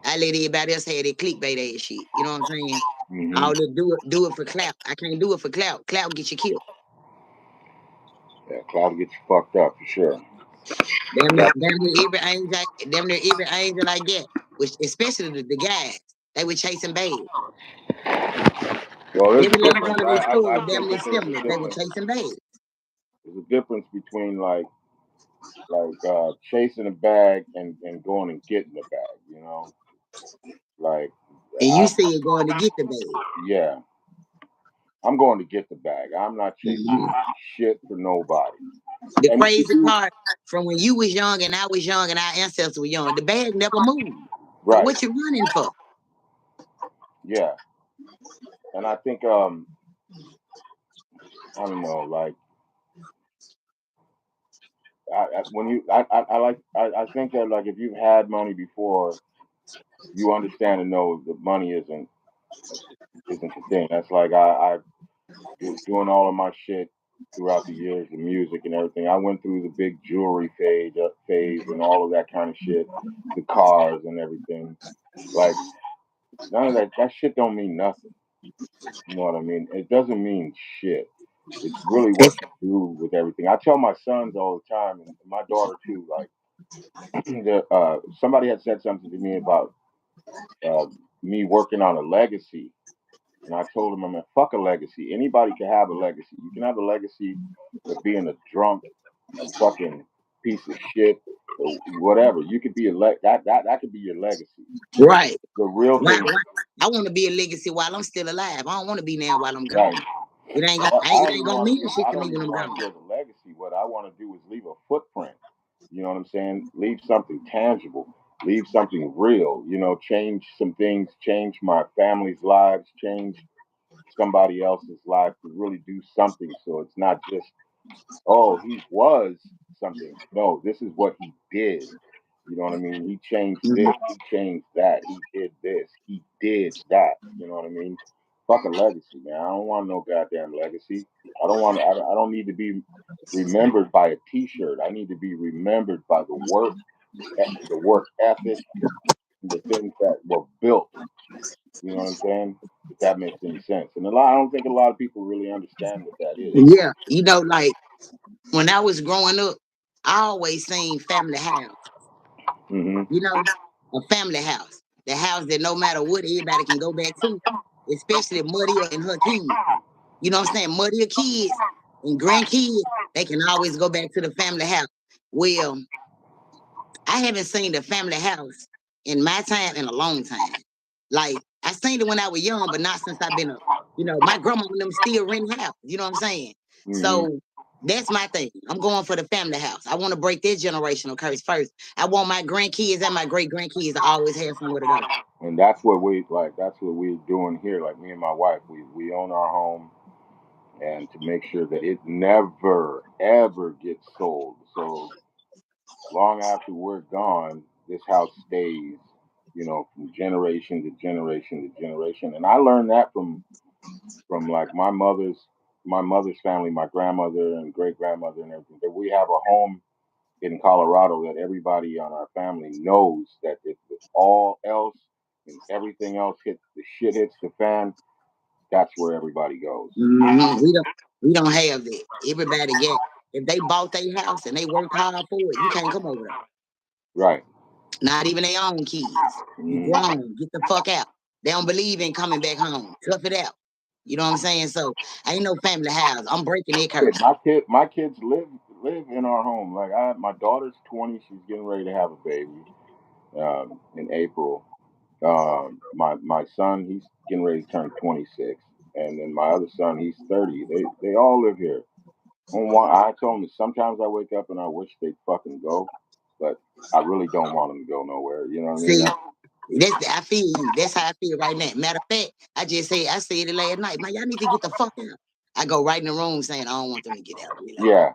I let everybody else have their clickbait ass shit. You know what I'm saying? Mm-hmm. All that do it for clout. I can't do it for clout. Clout get you killed. Yeah, clout gets you fucked up for sure. Damn near every angel I get, which especially the guys, they were chasing bad. Well, there's Every a last difference. one of their stories I were think damn near that there's a similar. They were difference. chasing bad. There's a difference between chasing a bag and going and getting the bag. You know, like And you said going to get the bag. Yeah, I'm going to get the bag. I'm not chasing shit for nobody. The crazy part, from when you was young and I was young and our ancestors were young, the bag never moved. Right. So what you running for? Yeah. And I think I don't know, like I think that like if you've had money before, you understand and know that money isn't the thing. That's like I doing all of my shit throughout the years, the music and everything. I went through the big jewelry phase and all of that kind of shit, the cars and everything. Like none of that shit don't mean nothing. You know what I mean? It doesn't mean shit. It's really what you do with everything. I tell my sons all the time, and my daughter too. Like, somebody had said something to me about uh, me working on a legacy, and I told them, "I'm a fuck a legacy. Anybody can have a legacy. You can have a legacy of being a drunk, a fucking piece of shit, or whatever. You could be that could be your legacy. Right. The real thing. I want to be a legacy while I'm still alive. I don't want to be now while I'm gone. Right. It ain't gonna mean shit to me when I'm gone. Build a legacy. What I want to do is leave a footprint. You know what I'm saying? Leave something tangible. Leave something real. You know, change some things. Change my family's lives. Change somebody else's life to really do something. So it's not just oh, he was something. No, this is what he did. You know what I mean? He changed this. Mhm. He changed that. He did this. He did that. You know what I mean? Fuck a legacy, man. I don't want no goddamn legacy. I don't want. I don't need to be remembered by a T-shirt. I need to be remembered by the work ethic, and the things that were built. You know what I'm saying? If that makes any sense. And I don't think a lot of people really understand what that is. Yeah, like when I was growing up, I always seen family house. Hmm. You know, a family house, the house that no matter what everybody can go back to, especially Muddy and her kids. You know what I'm saying? Muddy kids and grandkids, they can always go back to the family house. Well, I haven't seen the family house in my time in a long time. Like I seen it when I was young, but not since I've been a, my grandma and them still renting house. You know what I'm saying? Hmm. So that's my thing. I'm going for the family house. I want to break this generational curse first. I want my grandkids and my great grandkids to always have somewhere to go. And that's what we like. That's what we're doing here. Like me and my wife, we own our home, and to make sure that it never ever gets sold. So long after we're gone, this house stays. You know, from generation to generation to generation. And I learned that from like my mother's family, my grandmother and great grandmother and everything. That we have a home in Colorado that everybody on our family knows that if all else and everything else the shit hits the fan, that's where everybody goes. We don't have that. Everybody get if they bought their house and they worked hard for it, you can't come over there. Right. Not even their own kids. You Hmm. grown, get the fuck out. They don't believe in coming back home. Tough it out. You know what I'm saying? So ain't no family house. I'm breaking their curse. My kids live in our home. Like my daughter's 20. She's getting ready to have a baby in April. My son, he's getting ready to turn 26, and then my other son, he's 30. They all live here. I told them that sometimes I wake up and I wish they'd fucking go, but I really don't want them to go nowhere. You know what I mean? See, I feel you. That's how I feel right now. Matter of fact, I said it last night. Man, y'all need to get the fuck out. I go right in the room saying I don't want them to get out. Yeah,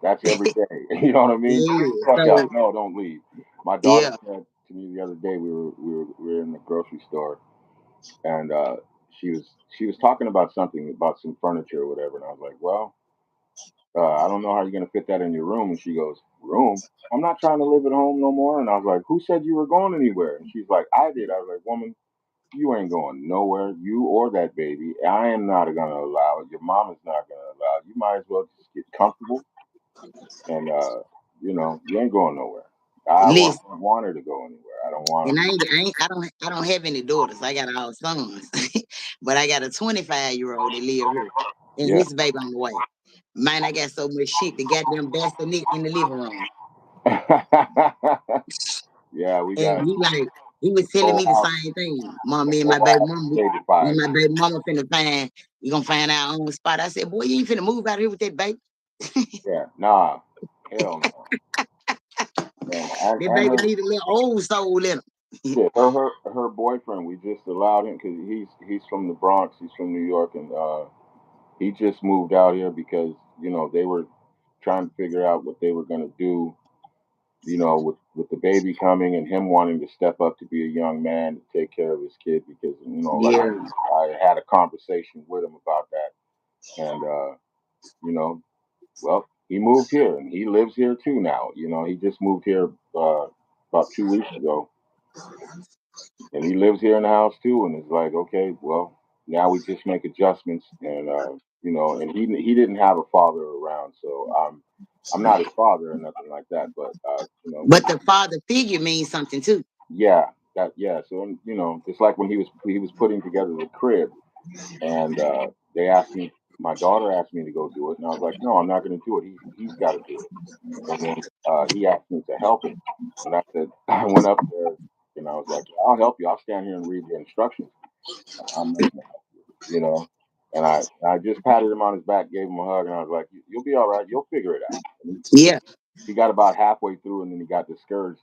that's every day. You know what I mean? Get Yeah. the fuck So out. No, don't leave. My daughter yeah. said to me the other day we were in the grocery store, and she was talking about something about some furniture or whatever, and I was like, well, I don't know how you're gonna fit that in your room. And she goes, room? I'm not trying to live at home no more. And I was like, who said you were going anywhere? And she's like, I did. I was like, woman, you ain't going nowhere. You or that baby. I am not gonna allow it. Your mom is not gonna allow it. You might as well just get comfortable and you ain't going nowhere. Listen, Don't want her to go anywhere. I don't want and her. I don't have any daughters. I got all sons, but I got a 25-year-old that live here, and Yeah. his baby on the way. Man, I got so much shit. The goddamn bastard Nick in the living room, Yeah, we and got he was telling whole me the house, same thing. Mom, the me and my whole baby house mama, is me and sanctified. my baby mama finna find. We gonna find our own spot. I said, boy, you ain't finna move out here with that baby. Yeah, nah, hell no. And That and baby her need a little old soul in him. shit, her boyfriend. We just allowed him because he's from the Bronx. He's from New York, and he just moved out here because they were trying to figure out what they were gonna do. With the baby coming and him wanting to step up to be a young man to take care of his kid because like Yeah. I had a conversation with him about that, and you know, well, he moved here and he lives here too now. He just moved here about 2 weeks ago, and he lives here in the house too. And it's like, okay, well, now we just make adjustments, and and he didn't have a father around, so I'm not his father or nothing like that, but But the father figure means something too. yeah, yeah. So it's like when he was putting together the crib, and they asked me, my daughter asked me to go do it, and I was like, no, I'm not going to do it. He's got to do it. And then he asked me to help him, and I said I went up there and I was like, I'll help you. I'll stand here and read the instructions. I'm not going to help you, And I just patted him on his back, gave him a hug, and I was like, you'll be all right. You'll figure it out. And Yeah. he got about halfway through, and then he got discouraged.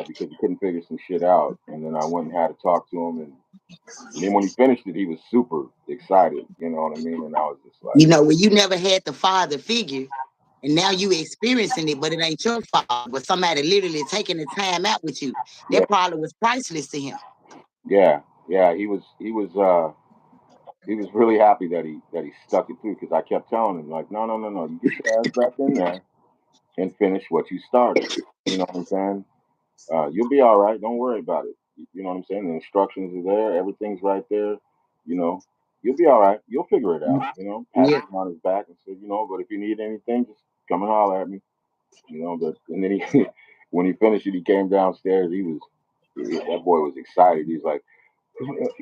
because he couldn't figure some shit out. And then I went and had to talk to him, and then when he finished it, he was super excited. You know what I mean? And I was just like, When you never had the father figure, and now you experiencing it, but it ain't your fault, but somebody literally taking the time out with you. yeah, That probably was priceless to him. yeah, yeah. He was really happy that he stuck it through because I kept telling him like, no, no, no, no, you get your ass back in there and finish what you started. You know what I'm saying? You'll be all right. Don't worry about it. You know what I'm saying? The instructions are there. Everything's right there. You know, you'll be all right. You'll figure it out. You know, patted Yeah. him on his back and said, but if you need anything, just come and holler at me. But and then he, when he finished it, he came downstairs. That boy was excited. He's like,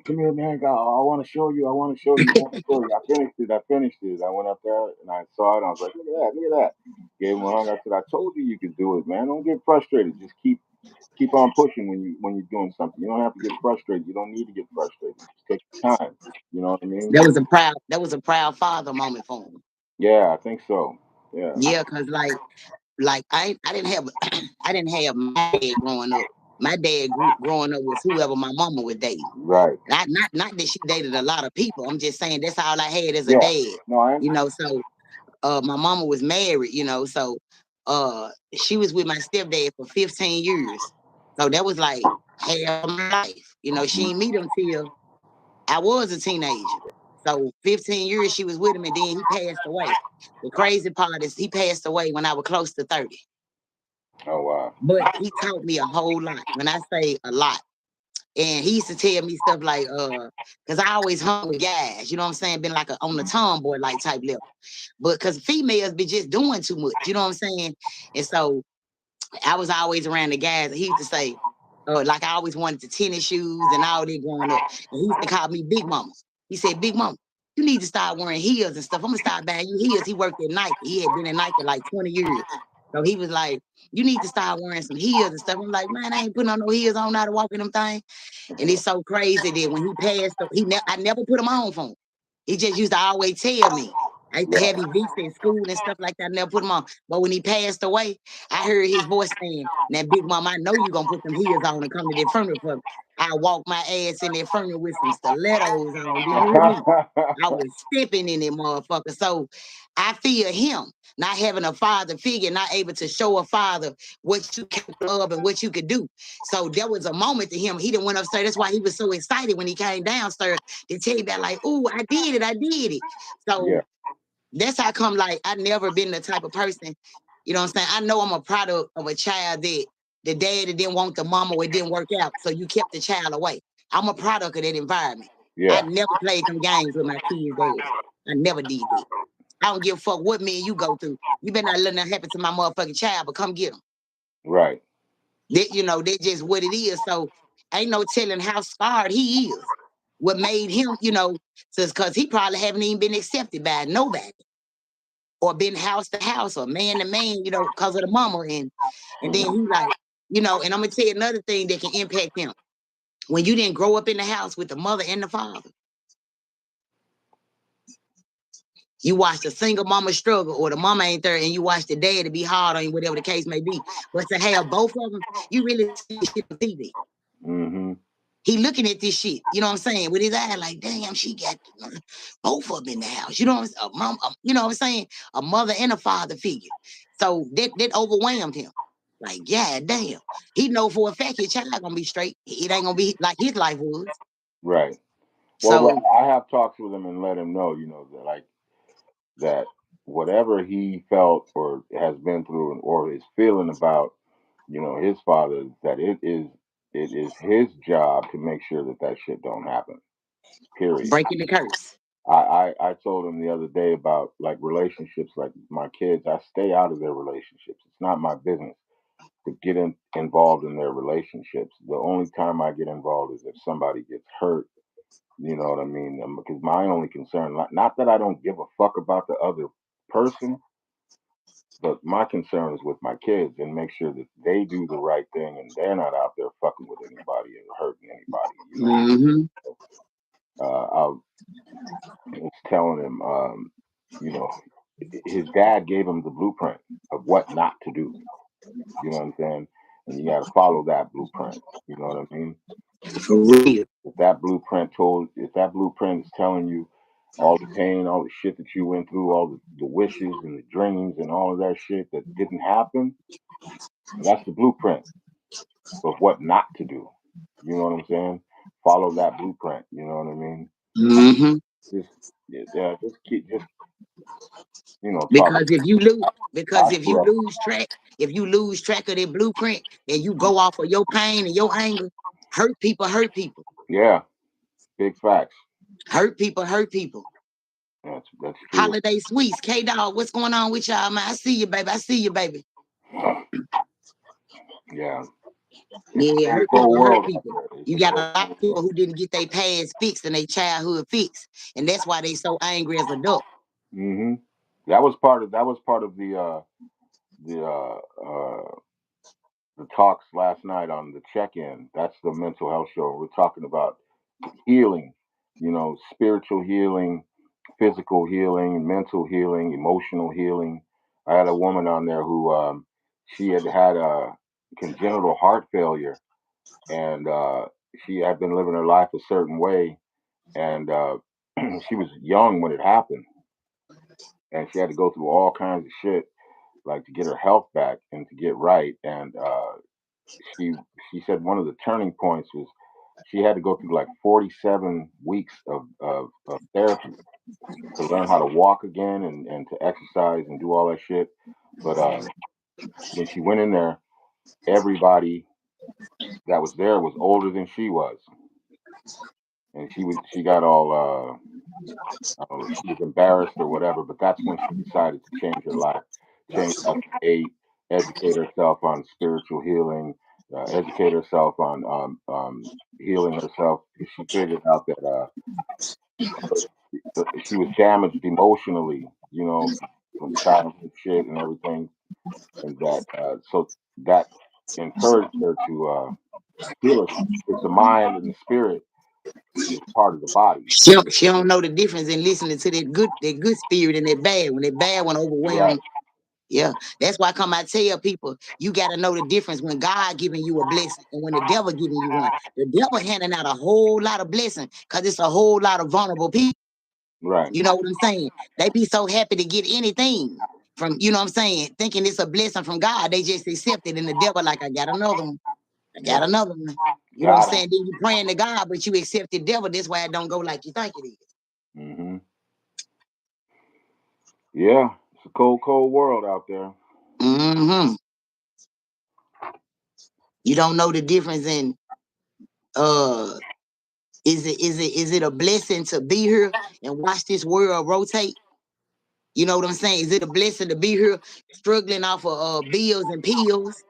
come here, man. I want to show you. I want to show you. I want to show you. I finished it. I finished it. I went up there and I saw it. And I was like, look at that. Look at that. Gave him a hug. I said, I told you could do it, man. Don't get frustrated. Just keep on pushing when you're doing something. You don't have to get frustrated. You don't need to get frustrated. Just take your time. You know what I mean? That was a proud father moment for him. Yeah, I think so. Yeah. Yeah, cause like I didn't have I didn't have my dad growing up. My dad growing up was whoever my mama would date. Right. Not that she dated a lot of people. I'm just saying that's all I had as a Yeah. dad. No, I. So my mama was married, so she was with my stepdad for 15 years. So that was like half my life. She didn't meet him till I was a teenager. So 15 years she was with him and then he passed away. The crazy part is he passed away when I was close to 30. Oh wow. But he taught me a whole lot. When I say a lot. And he used to tell me stuff like, because I always hung with guys, you know what I'm saying? Been like on the tomboy like type level. But because females be just doing too much, you know what I'm saying? And so I was always around the guys. He used to say, like I always wanted the tennis shoes and all that growing up. And he used to call me Big Mama. He said, Big Mama, you need to start wearing heels and stuff. I'm gonna start buying you heels. He worked at Nike. He had been at Nike like 20 years. So he was like, you need to start wearing some heels and stuff. I'm like, man, I ain't putting on no heels. I don't know how to walk in them things. And it's so crazy that when he passed, I never put him on for him. He just used to always tell me. I used to Yeah. have events in school and stuff like that. I never put him on. But when he passed away, I heard his voice saying, now, Big Mom, I know you're going to put some heels on and come to the funeral for me. I walked my ass in that funeral with some stilettos on. Do you hear me? I was stepping in it, motherfucker. So I feel him not having a father figure, not able to show a father what you capable of and what you could do. So there was a moment to him. He didn't went upstairs. That's why he was so excited when he came downstairs to tell you that, like, oh, I did it. I did it. So Yeah. that's how come, like, I never been the type of person, you know what I'm saying? I know I'm a product of a child that the dad didn't want the mama or it didn't work out. So you kept the child away. I'm a product of that environment. I Yeah. never played them games with my kids' dad. I never did that. I don't give a fuck what me and you go through. You better not let nothing happen to my motherfucking child, but come get them. Right. That's just what it is. So ain't no telling how scarred he is. What made him, because he probably haven't even been accepted by nobody or been house to house or man to man, because of the mama. And then he like, and I'm gonna tell you another thing that can impact him. When you didn't grow up in the house with the mother and the father, you watch the single mama struggle or the mama ain't there and you watch the dad to be hard on you, whatever the case may be. But to have both of them, you really see shit on TV. Mm-hmm. He looking at this shit, you know what I'm saying, with his eye like, damn, she got both of them in the house. You know what I'm saying? A mom, you know what I'm saying? A mother and a father figure. So that overwhelmed him. Like, yeah, damn. He know for a fact his child gonna be straight. It ain't gonna be like his life was. Right. Well, So I have talked with him and let him know, that that whatever he felt or has been through or is feeling about, his father, that it is his job to make sure that shit don't happen. Period. breaking the curse. I told him the other day about like relationships, like my kids. I stay out of their relationships. It's not my business to get involved in their relationships. The only time I get involved is if somebody gets hurt. You know what I mean? Because my only concern, not that I don't give a fuck about the other person, but my concern is with my kids and make sure that they do the right thing and they're not out there fucking with anybody and hurting anybody. Mm-hmm. I was telling him, you know, his dad gave him the blueprint of what not to do. You know what I'm saying? and you got to follow that blueprint. You know what I mean? For real. If that blueprint is telling you all the pain, all the shit that you went through, all the wishes and the dreams and all of that shit that didn't happen, that's the blueprint of what not to do. You know what I'm saying? Follow that blueprint. You know what I mean? Mm-hmm. Just, yeah, just keep, just talk Because if you lose, because if you forever. lose track, if you lose track of that blueprint and you go off of your pain and your anger, hurt people, hurt people. Yeah, big facts. Hurt people, hurt people. That's true. Holiday sweets. K-Dog, what's going on with y'all, man? I see you, baby. I see you, baby. Yeah, it's a Yeah, cold, hurt cold people, hurt world out people. there. It's You a got a cold, lot of cold people world. who didn't get their past fixed and their childhood fixed. And that's why they so angry as adults. Hmm. That was part of the the talks last night on the check-in. That's the mental health show. We're talking about healing, spiritual healing, physical healing, mental healing, emotional healing. I had a woman on there who she had a congenital heart failure, and she had been living her life a certain way, and she was young when it happened, and she had to go through all kinds of shit like to get her health back and to get right. And she she said one of the turning points was she had to go through like 47 weeks of therapy to learn how to walk again and to exercise and do all that shit. But when she went in there, everybody that was there was older than she was, and she got all I don't know, she was embarrassed or whatever. But that's when she decided to change her life, change how she ate, educate herself on spiritual healing, educate herself on healing herself, because she figured out that she was damaged emotionally, from childhood shit and everything, and that so that encouraged her to heal herself, because the mind and the spirit is part of the body. She don't know the difference in listening to that good spirit and that bad when that bad one Right, overwhelmed. Yeah, that's why I tell people you got to know the difference when God giving you a blessing and when the devil giving you one. The devil handing out a whole lot of blessing because it's a whole lot of vulnerable people. right. You know what I'm saying? They be so happy to get anything from, you know what I'm saying, thinking it's a blessing from God. They just accept it. And the devil, like, I got another one. I got Right. another one. You know what I'm Got him. saying? Then you praying to God, but you accept the devil. That's why it don't go like you think it is. Hmm. Yeah, it's a cold, cold world out there. Mm-hmm. You don't know the difference in uh is it a blessing to be here and watch this world rotate? You know what I'm saying? Is it a blessing to be here struggling off of bills and pills?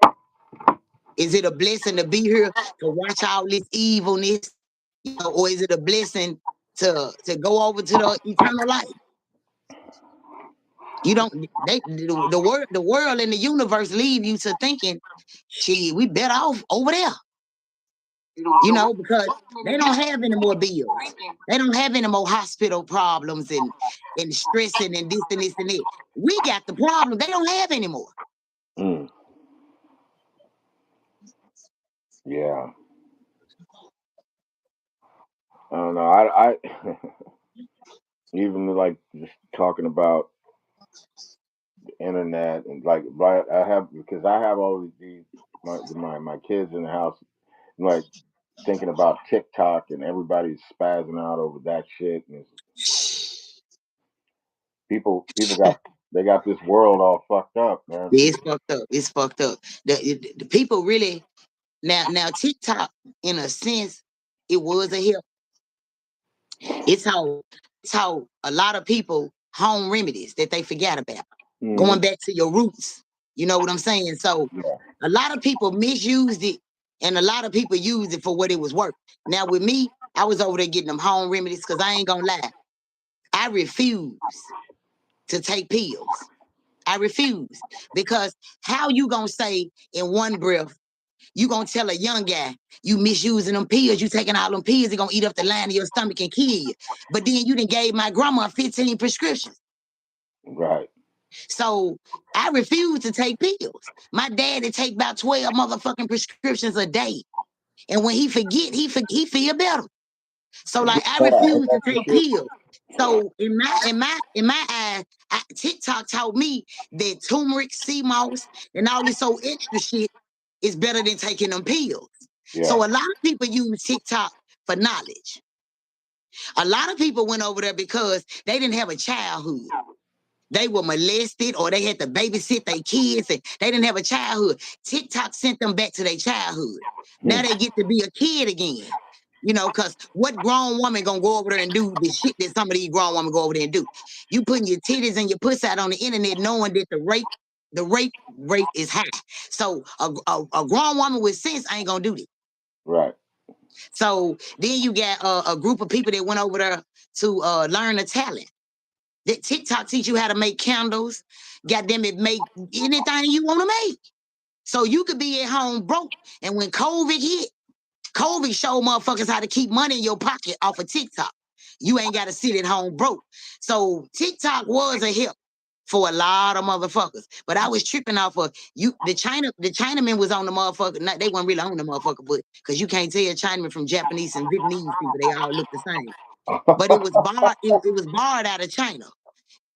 Is it a blessing to be here to watch all this evilness? Or is it a blessing to go over to the eternal life? You don't the world and the universe leave you to thinking, shit, we better off over there. Because they don't have any more bills. They don't have any more hospital problems and stressing and this and this and that. We got the problem they don't have anymore. Mm. Yeah. I don't know. I even like just talking about the internet and like, right, because I have all of these my kids in the house, like thinking about TikTok, and everybody's spazzing out over that shit, and people got this world all fucked up, man. It's fucked up. It's fucked up. The people really now TikTok, in a sense, it was a help. It's how a lot of people home remedies that they forgot about. Hmm. Going back to your roots. You know what I'm saying? So Yeah. a lot of people misused it and a lot of people used it for what it was worth. Now with me, I was over there getting them home remedies because I ain't gonna lie. I refuse to take pills. I refuse because how you gonna say in one breath you gonna tell a young guy you misusing them pills, you taking all them pills, they gonna eat up the line of your stomach and kill you. But then you done gave my grandma 15 prescriptions. Right. So I refuse to take pills. My daddy take about 12 motherfucking prescriptions a day. And when he forget, he feel better. So like I refuse to take pills. So in my eyes, TikTok taught me that turmeric, sea moss, and all this old extra shit is better than taking them pills. Yeah. So a lot of people use TikTok for knowledge. A lot of people went over there because they didn't have a childhood. They were molested or they had to babysit their kids and they didn't have a childhood. TikTok sent them back to their childhood. Now they get to be a kid again. You know, because what grown woman gonna go over there and do the shit that some of these grown women go over there and do? You putting your titties and your pussy out on the internet knowing that the rape rate is high. So a grown woman with sense ain't gonna do that. Right. So then you got a group of people that went over there to learn a talent. That TikTok teach you how to make candles, goddamn it, make anything you want to make. So you could be at home broke. And when COVID hit, COVID showed motherfuckers how to keep money in your pocket off of TikTok. You ain't got to sit at home broke. So TikTok was a help for a lot of motherfuckers. But I was tripping off of you. The Chinaman was on the motherfucker. Not, they weren't really on the motherfucker, but because you can't tell Chinaman from Japanese and Vietnamese people, they all look the same. But it was barred. It was barred out of China.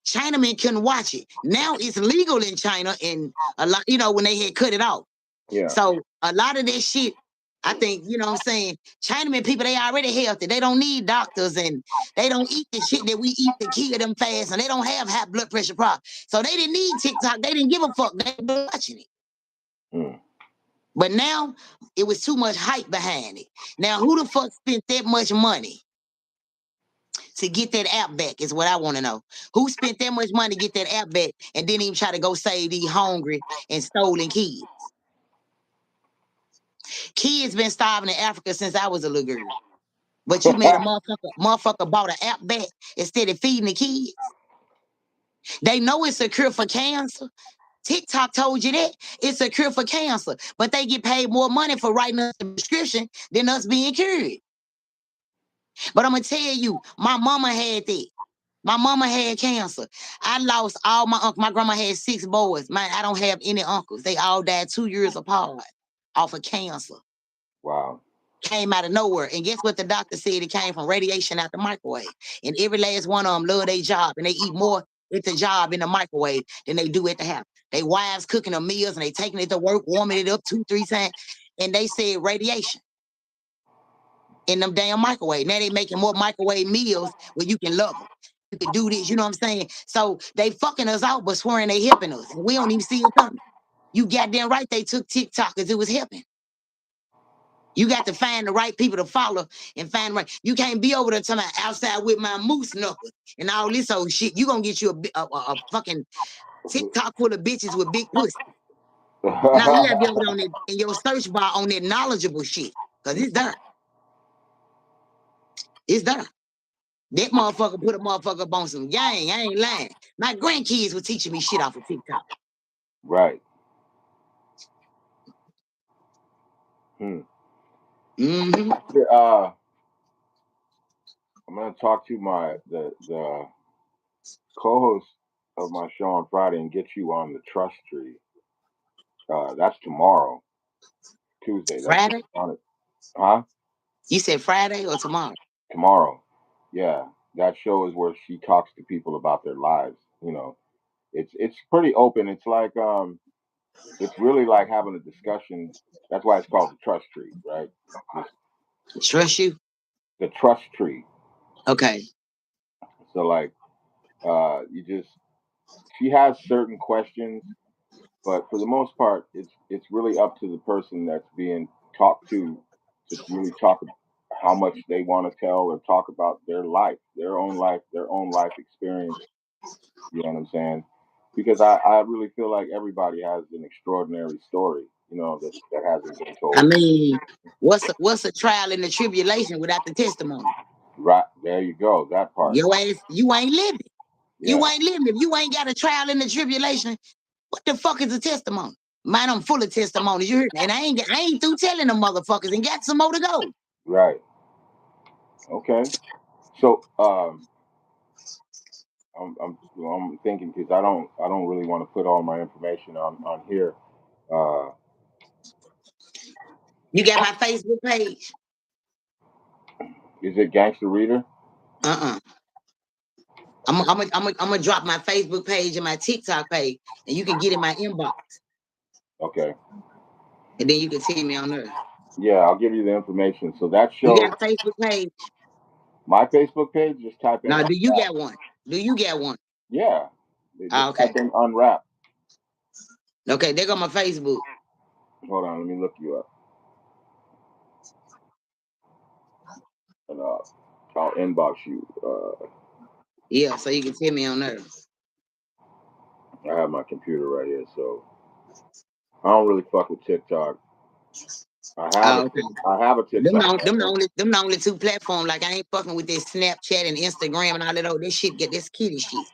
Chinamen couldn't watch it. Now it's legal in China, and a lot, you know, when they had cut it off. Yeah. So a lot of that shit, I think, you know what I'm saying, Chinamen people, they already healthy. They don't need doctors and they don't eat the shit that we eat to kill them fast, and they don't have high blood pressure problems. So they didn't need TikTok. They didn't give a fuck. They were watching it. But now it was too much hype behind it. Now, who the fuck spent that much money to get that app back is what I want to know. Who spent that much money to get that app back and didn't even try to go save these hungry and stolen kids? Kids been starving in Africa since I was a little girl. But you made a motherfucker bought an app back instead of feeding the kids. They know it's a cure for cancer. TikTok told you that it's a cure for cancer, but they get paid more money for writing us a prescription than us being cured. But I'm gonna tell you, my mama had that. My mama had cancer. I lost all my uncles. My grandma had 6 boys. I don't have any uncles. They all died 2 years apart off of cancer. Wow. Came out of nowhere. And guess what the doctor said? It came from radiation out the microwave. And every last one of them love their job. And they eat more at the job in the microwave than they do at the house. They wives cooking them meals and they taking it to work, warming it up 2-3 times. And they said radiation in them damn microwave. Now they making more microwave meals where you can love them. You can do this, you know what I'm saying? So they fucking us out, but swearing they helping us. And we don't even see it coming. You goddamn right they took TikTok because it was helping. You got to find the right people to follow and find right. You can't be over there talking about outside with my moose knuckles and all this old shit. You gonna get you a fucking TikTok full of bitches with big pussy. Now you gotta be over there on it in your search bar on that knowledgeable shit. Cause it's there. It's there. That motherfucker put a motherfucker up on some gang. I ain't lying. My grandkids were teaching me shit off of TikTok. Right. Mm-hmm. I'm gonna talk to the co-host of my show on Friday and get you on the trust tree. That's tomorrow, Tuesday. Friday? On it. Huh? You said Friday or tomorrow? Tomorrow. Yeah. That show is where she talks to people about their lives. You know, it's pretty open. It's like it's really like having a discussion. That's why it's called the trust tree, right? Trust you? The trust tree. Okay. So like she has certain questions, but for the most part it's really up to the person that's being talked to really talk about how much they want to tell or talk about their life, their own life experience. You know what I'm saying? Because I really feel like everybody has an extraordinary story, you know, that hasn't been I told. mean, what's a trial and a tribulation without the testimony? Right there you go, that part. Your ass, you ain't living. Yeah. You ain't living. If you ain't got a trial and a tribulation, what the fuck is a testimony? Mine, I'm full of testimonies. You heard me? And I ain't through telling them motherfuckers and got some more to go. Right. Okay. So I'm thinking because I don't really want to put all my information on here. Uh, You got my Facebook page? is it Gangsta Reader? Uh-uh. I'm gonna drop my Facebook page and my TikTok page, and you can get in my inbox, Okay. and then you can see me on there. Yeah, I'll give you the information. So that You shows got a Facebook page? my Facebook page. Just type in Now, do you unwrap. got one? Do you got one? Yeah, Ah, just type okay. in unwrap. Okay, there go my Facebook. Hold on, let me look you up, and I'll inbox you. Yeah, so you can see me on there. I have my computer right here, so I don't really fuck with TikTok. Ah, okay. I have a TikTok. Them the only two platforms. Like I ain't fucking with this Snapchat and Instagram and all that old this shit. Get this kiddie shit.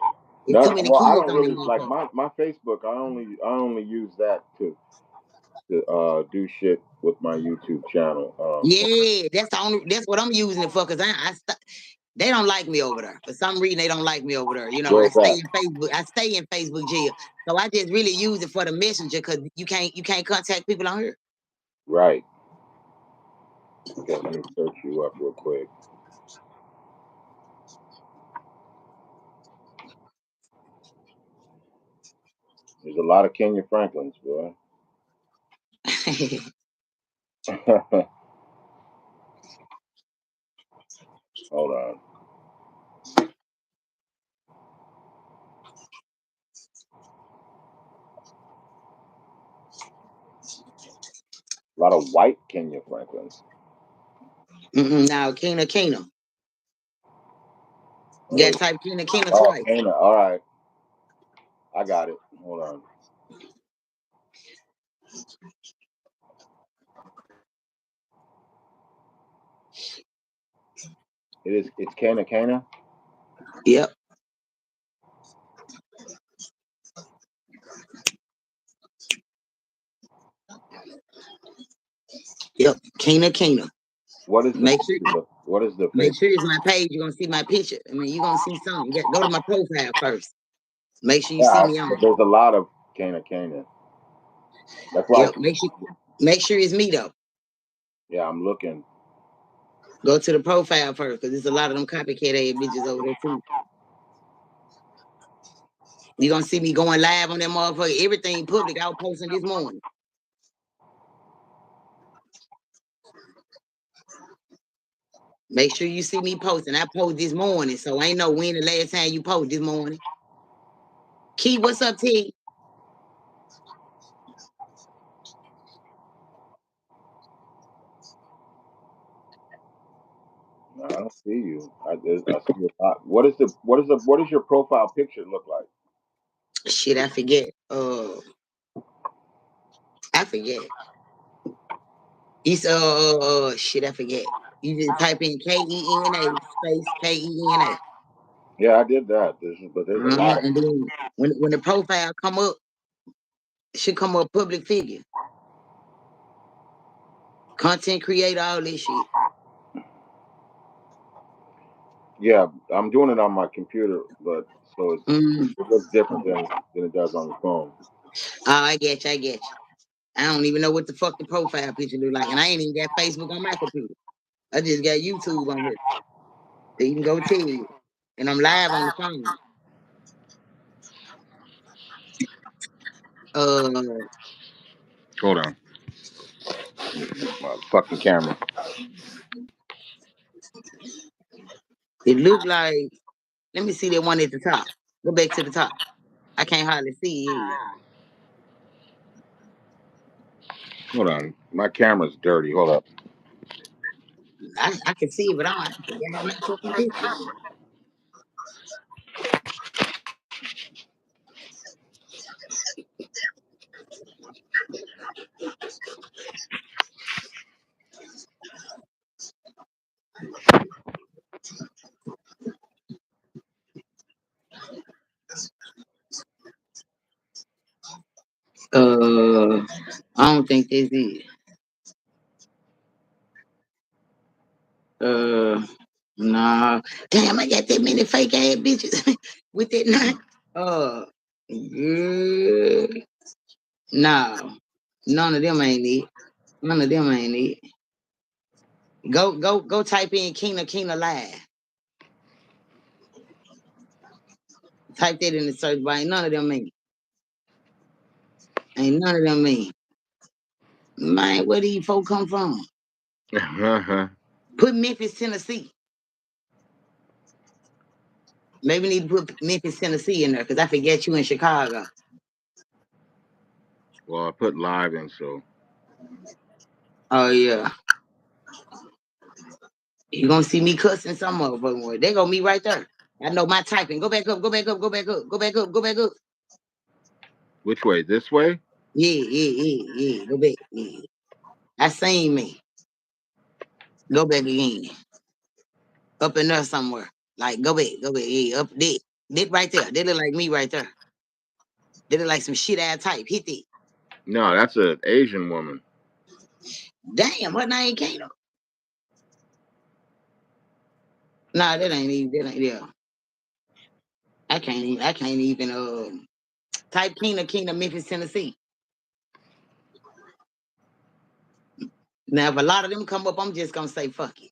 There's too No, many well, I kids don't on them really like motherfuckers. my Facebook. I only use that to do shit with my YouTube channel. Yeah, that's what I'm using it for. Cause they don't like me over there. For some reason, they don't like me over there. You know, Where's that? I stay in Facebook jail. So I just really use it for the messenger because you can't contact people on here. Right. Okay, let me search you up real quick. There's a lot of Kenya Franklins, boy. Hold on. A lot of white Kenya Franklins. Now, Kena. You Oh, gotta type Kena oh, twice. Kenya. All right, I got it. Hold on. It's Kana. Yep. Yep. Kena. What is the Make sure what is the make face? sure it's my page. You're gonna see my picture. I mean, you're gonna see something. You got go to my profile first. Make sure you see Yeah, me on. there's a lot of Kana. That's why. Yep. Make sure it's me though. Yeah, I'm looking. Go to the profile first, because there's a lot of them copycat ass bitches over there too. You're gonna see me going live on that motherfucker. Everything public. I was posting this morning. Make sure you see me posting. I post this morning, so I ain't know when the last time you post this morning. Key, what's up, T? No, I don't see you. I see a lot. What does your profile picture look like? Shit, I forget. I forget. It's shit, I forget. You just type in KENA space KENA. Yeah, I did that. There's a lot of. And then when the profile come up, it should come up public figure, content creator, all this shit. Yeah, I'm doing it on my computer, but so Mm. it looks different than it does on the phone. Oh, I get you. I don't even know what the fuck the profile picture look like, and I ain't even got Facebook on my computer. I just got YouTube on here. So you can go tell you, and I'm live on the phone. Hold on, my fucking camera. It looked like. Let me see that one at the top. Go back to the top. I can't hardly see it. Hold on, my camera's dirty. Hold up. I can see it, but I don't have no fucking picture. I don't think this is. Nah, damn, I got that many fake ass bitches with that nine. Yeah. No, none of them ain't it. None of them ain't it. Go type in Kina Live. Type that in the search bar. Ain't none of them ain't. Ain't none of them ain't. Man, where these folk come from? Put Memphis, Tennessee. Maybe need to put Memphis, Tennessee in there because I forget you in Chicago. Well, I put live in, so. Oh yeah. You gonna see me cussing some motherfucking more. They gonna me right there. I know my typing. Go back up, go back up, go back up, go back up, go back up. Which way? This way? Yeah. Go back. Yeah. I seen me. Go back again. Up in there somewhere. Like go back. Yeah, up there. That right there. They look like me right there. They look like some shit ass type. Hit that. No, that's an Asian woman. Damn, her name Kato. Nah, that ain't yeah. I can't even type Kingdom, Memphis, Tennessee. Now if a lot of them come up, I'm just gonna say fuck it.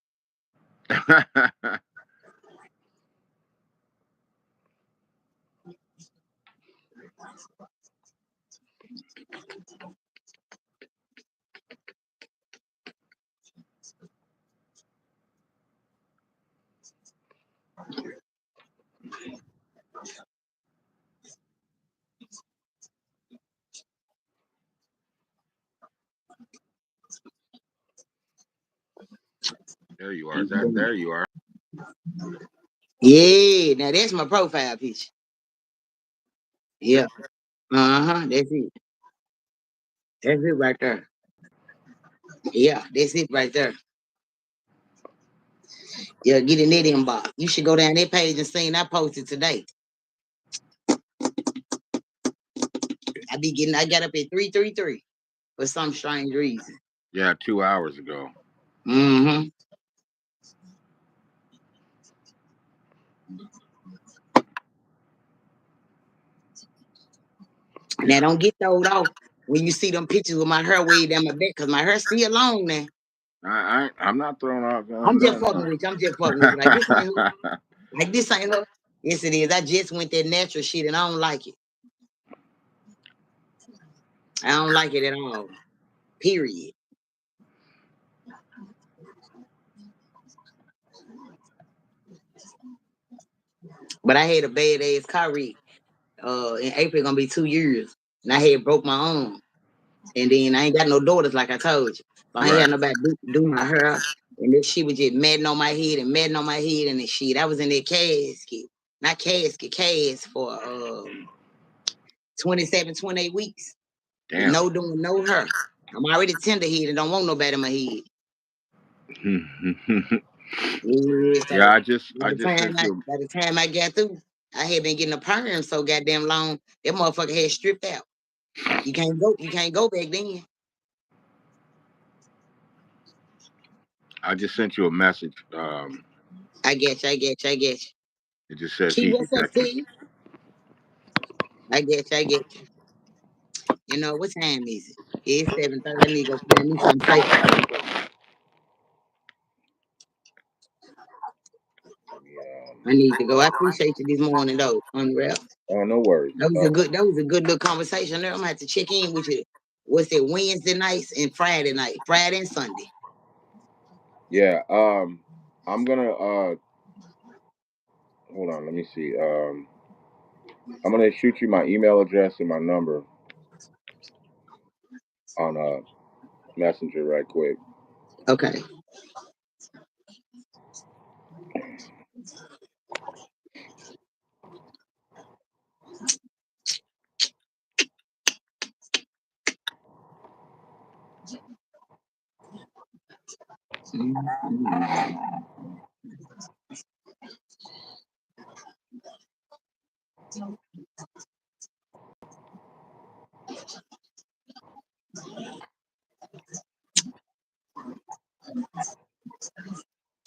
There you are. There you are. Yeah, now that's my profile picture. Yeah. That's it. That's it right there. Yeah, that's it right there. Yeah, get in that inbox. You should go down that page and see I posted today. I got up at 3:33 for some strange reason. Yeah, 2 hours ago. Mm-hmm. Now don't get thrown off when you see them pictures with my hair way down my back, cause my hair's still long now. I'm not throwing off. I'm just No. fucking with you. I'm just fucking with you. Like this ain't her. Like this ain't her. Yes, it is. I just went that natural shit and I don't like it. I don't like it at all. Period. But I had a bad ass car wreck. In April gonna be 2 years. And I had broke my arm. And then I ain't got no daughters like I told you. So I ain't Right. had nobody do my hair. And this shit was just matting on my head and matting on my head and the shit. I was in that casket. Not cast for 27, 28 weeks. Damn. No doing no hair. I'm already tender head and don't want nobody in my head. Yeah, Yeah, so I just sent you. by the time I got through, I had been getting a perm so goddamn long. That motherfucker had stripped out. You can't go back then. I just sent you a message. I get you. It just says Key, heat what's up, detected. Key? I get you. You know, what time is it? It's 7:30. I need to go find me something safe to do. I need to go. I appreciate you this morning though, Unreal. Oh, no worries. That was a good little conversation there. I'm gonna have to check in with you. What's it, Wednesday nights and Friday night? Friday and Sunday. Yeah. I'm gonna. Hold on. Let me see. I'm gonna shoot you my email address and my number on Messenger right quick. Okay.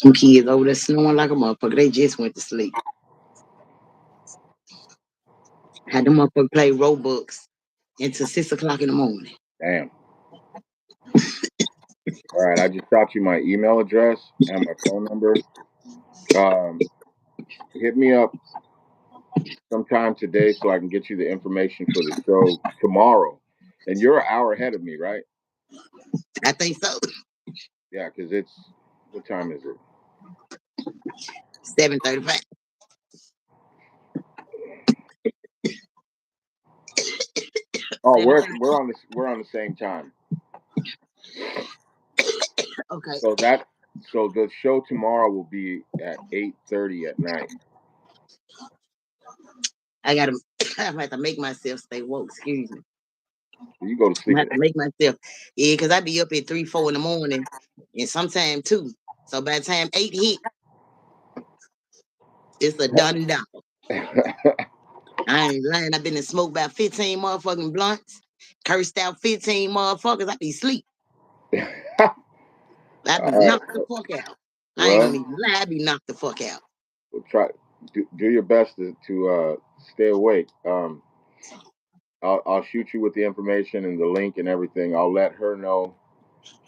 Some kids over there snoring like a motherfucker. They just went to sleep. Had them motherfucker play Robux until 6 o'clock in the morning. Damn. All right, I just shot you my email address and my phone number. Hit me up sometime today so I can get you the information for the show tomorrow. And you're an hour ahead of me, right? I think so. Yeah, because it's what time is it? 7:35. Oh, we're on the same time. Okay. So the show tomorrow will be at 8:30 at night. I have to make myself stay woke. Excuse me. You go to I sleep have at to make myself. Yeah, because I be up at 3, 4 in the morning, and sometimes 2. So by the time 8 hit, it's a done down. I ain't lying. I've been to smoke about 15 motherfucking blunts, cursed out 15 motherfuckers. I be sleep. I be All right. knocked the fuck out. I ain't gonna Well, even lie. I be knocked the fuck out. we'll try do your best to stay awake. I'll shoot you with the information and the link and everything. I'll let her know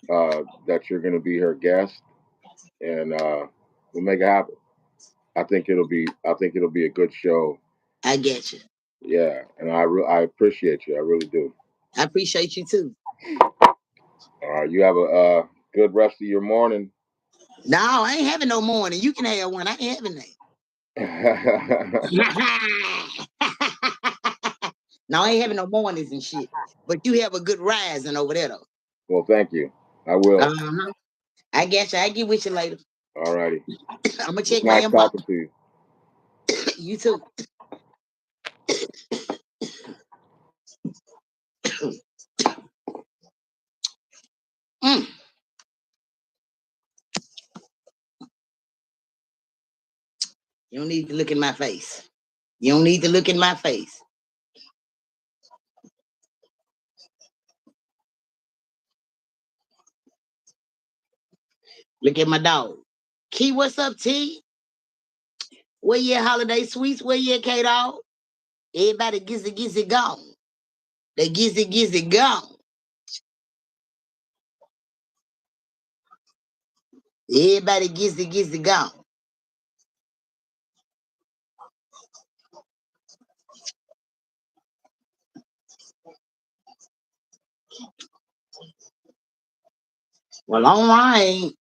that you're going to be her guest, and we'll make it happen. I think it'll be a good show. I get you. Yeah, and I appreciate you. I really do. I appreciate you too. All right, you have a good rest of your morning. No, I ain't having no morning. You can have one. I ain't having that. No, I ain't having no mornings and shit. But you have a good rising over there though. Well, thank you. I will. Uh-huh. I guess I get with you later. All righty. I'm gonna It's check my nice inbox. talking to you. You too. Mm. You don't need to look in my face. You don't need to look in my face. Look at my dog. Key, what's up, T? Where your holiday sweets? Where your K-Dog? Everybody gizzy gone. They gizzy gone. Everybody gizzy gone. Well, all right.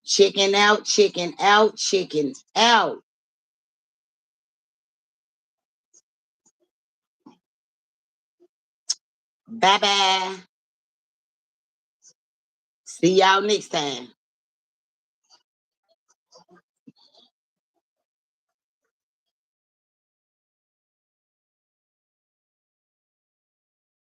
Chicken out, chicken out, chicken out. Bye-bye. See y'all next time.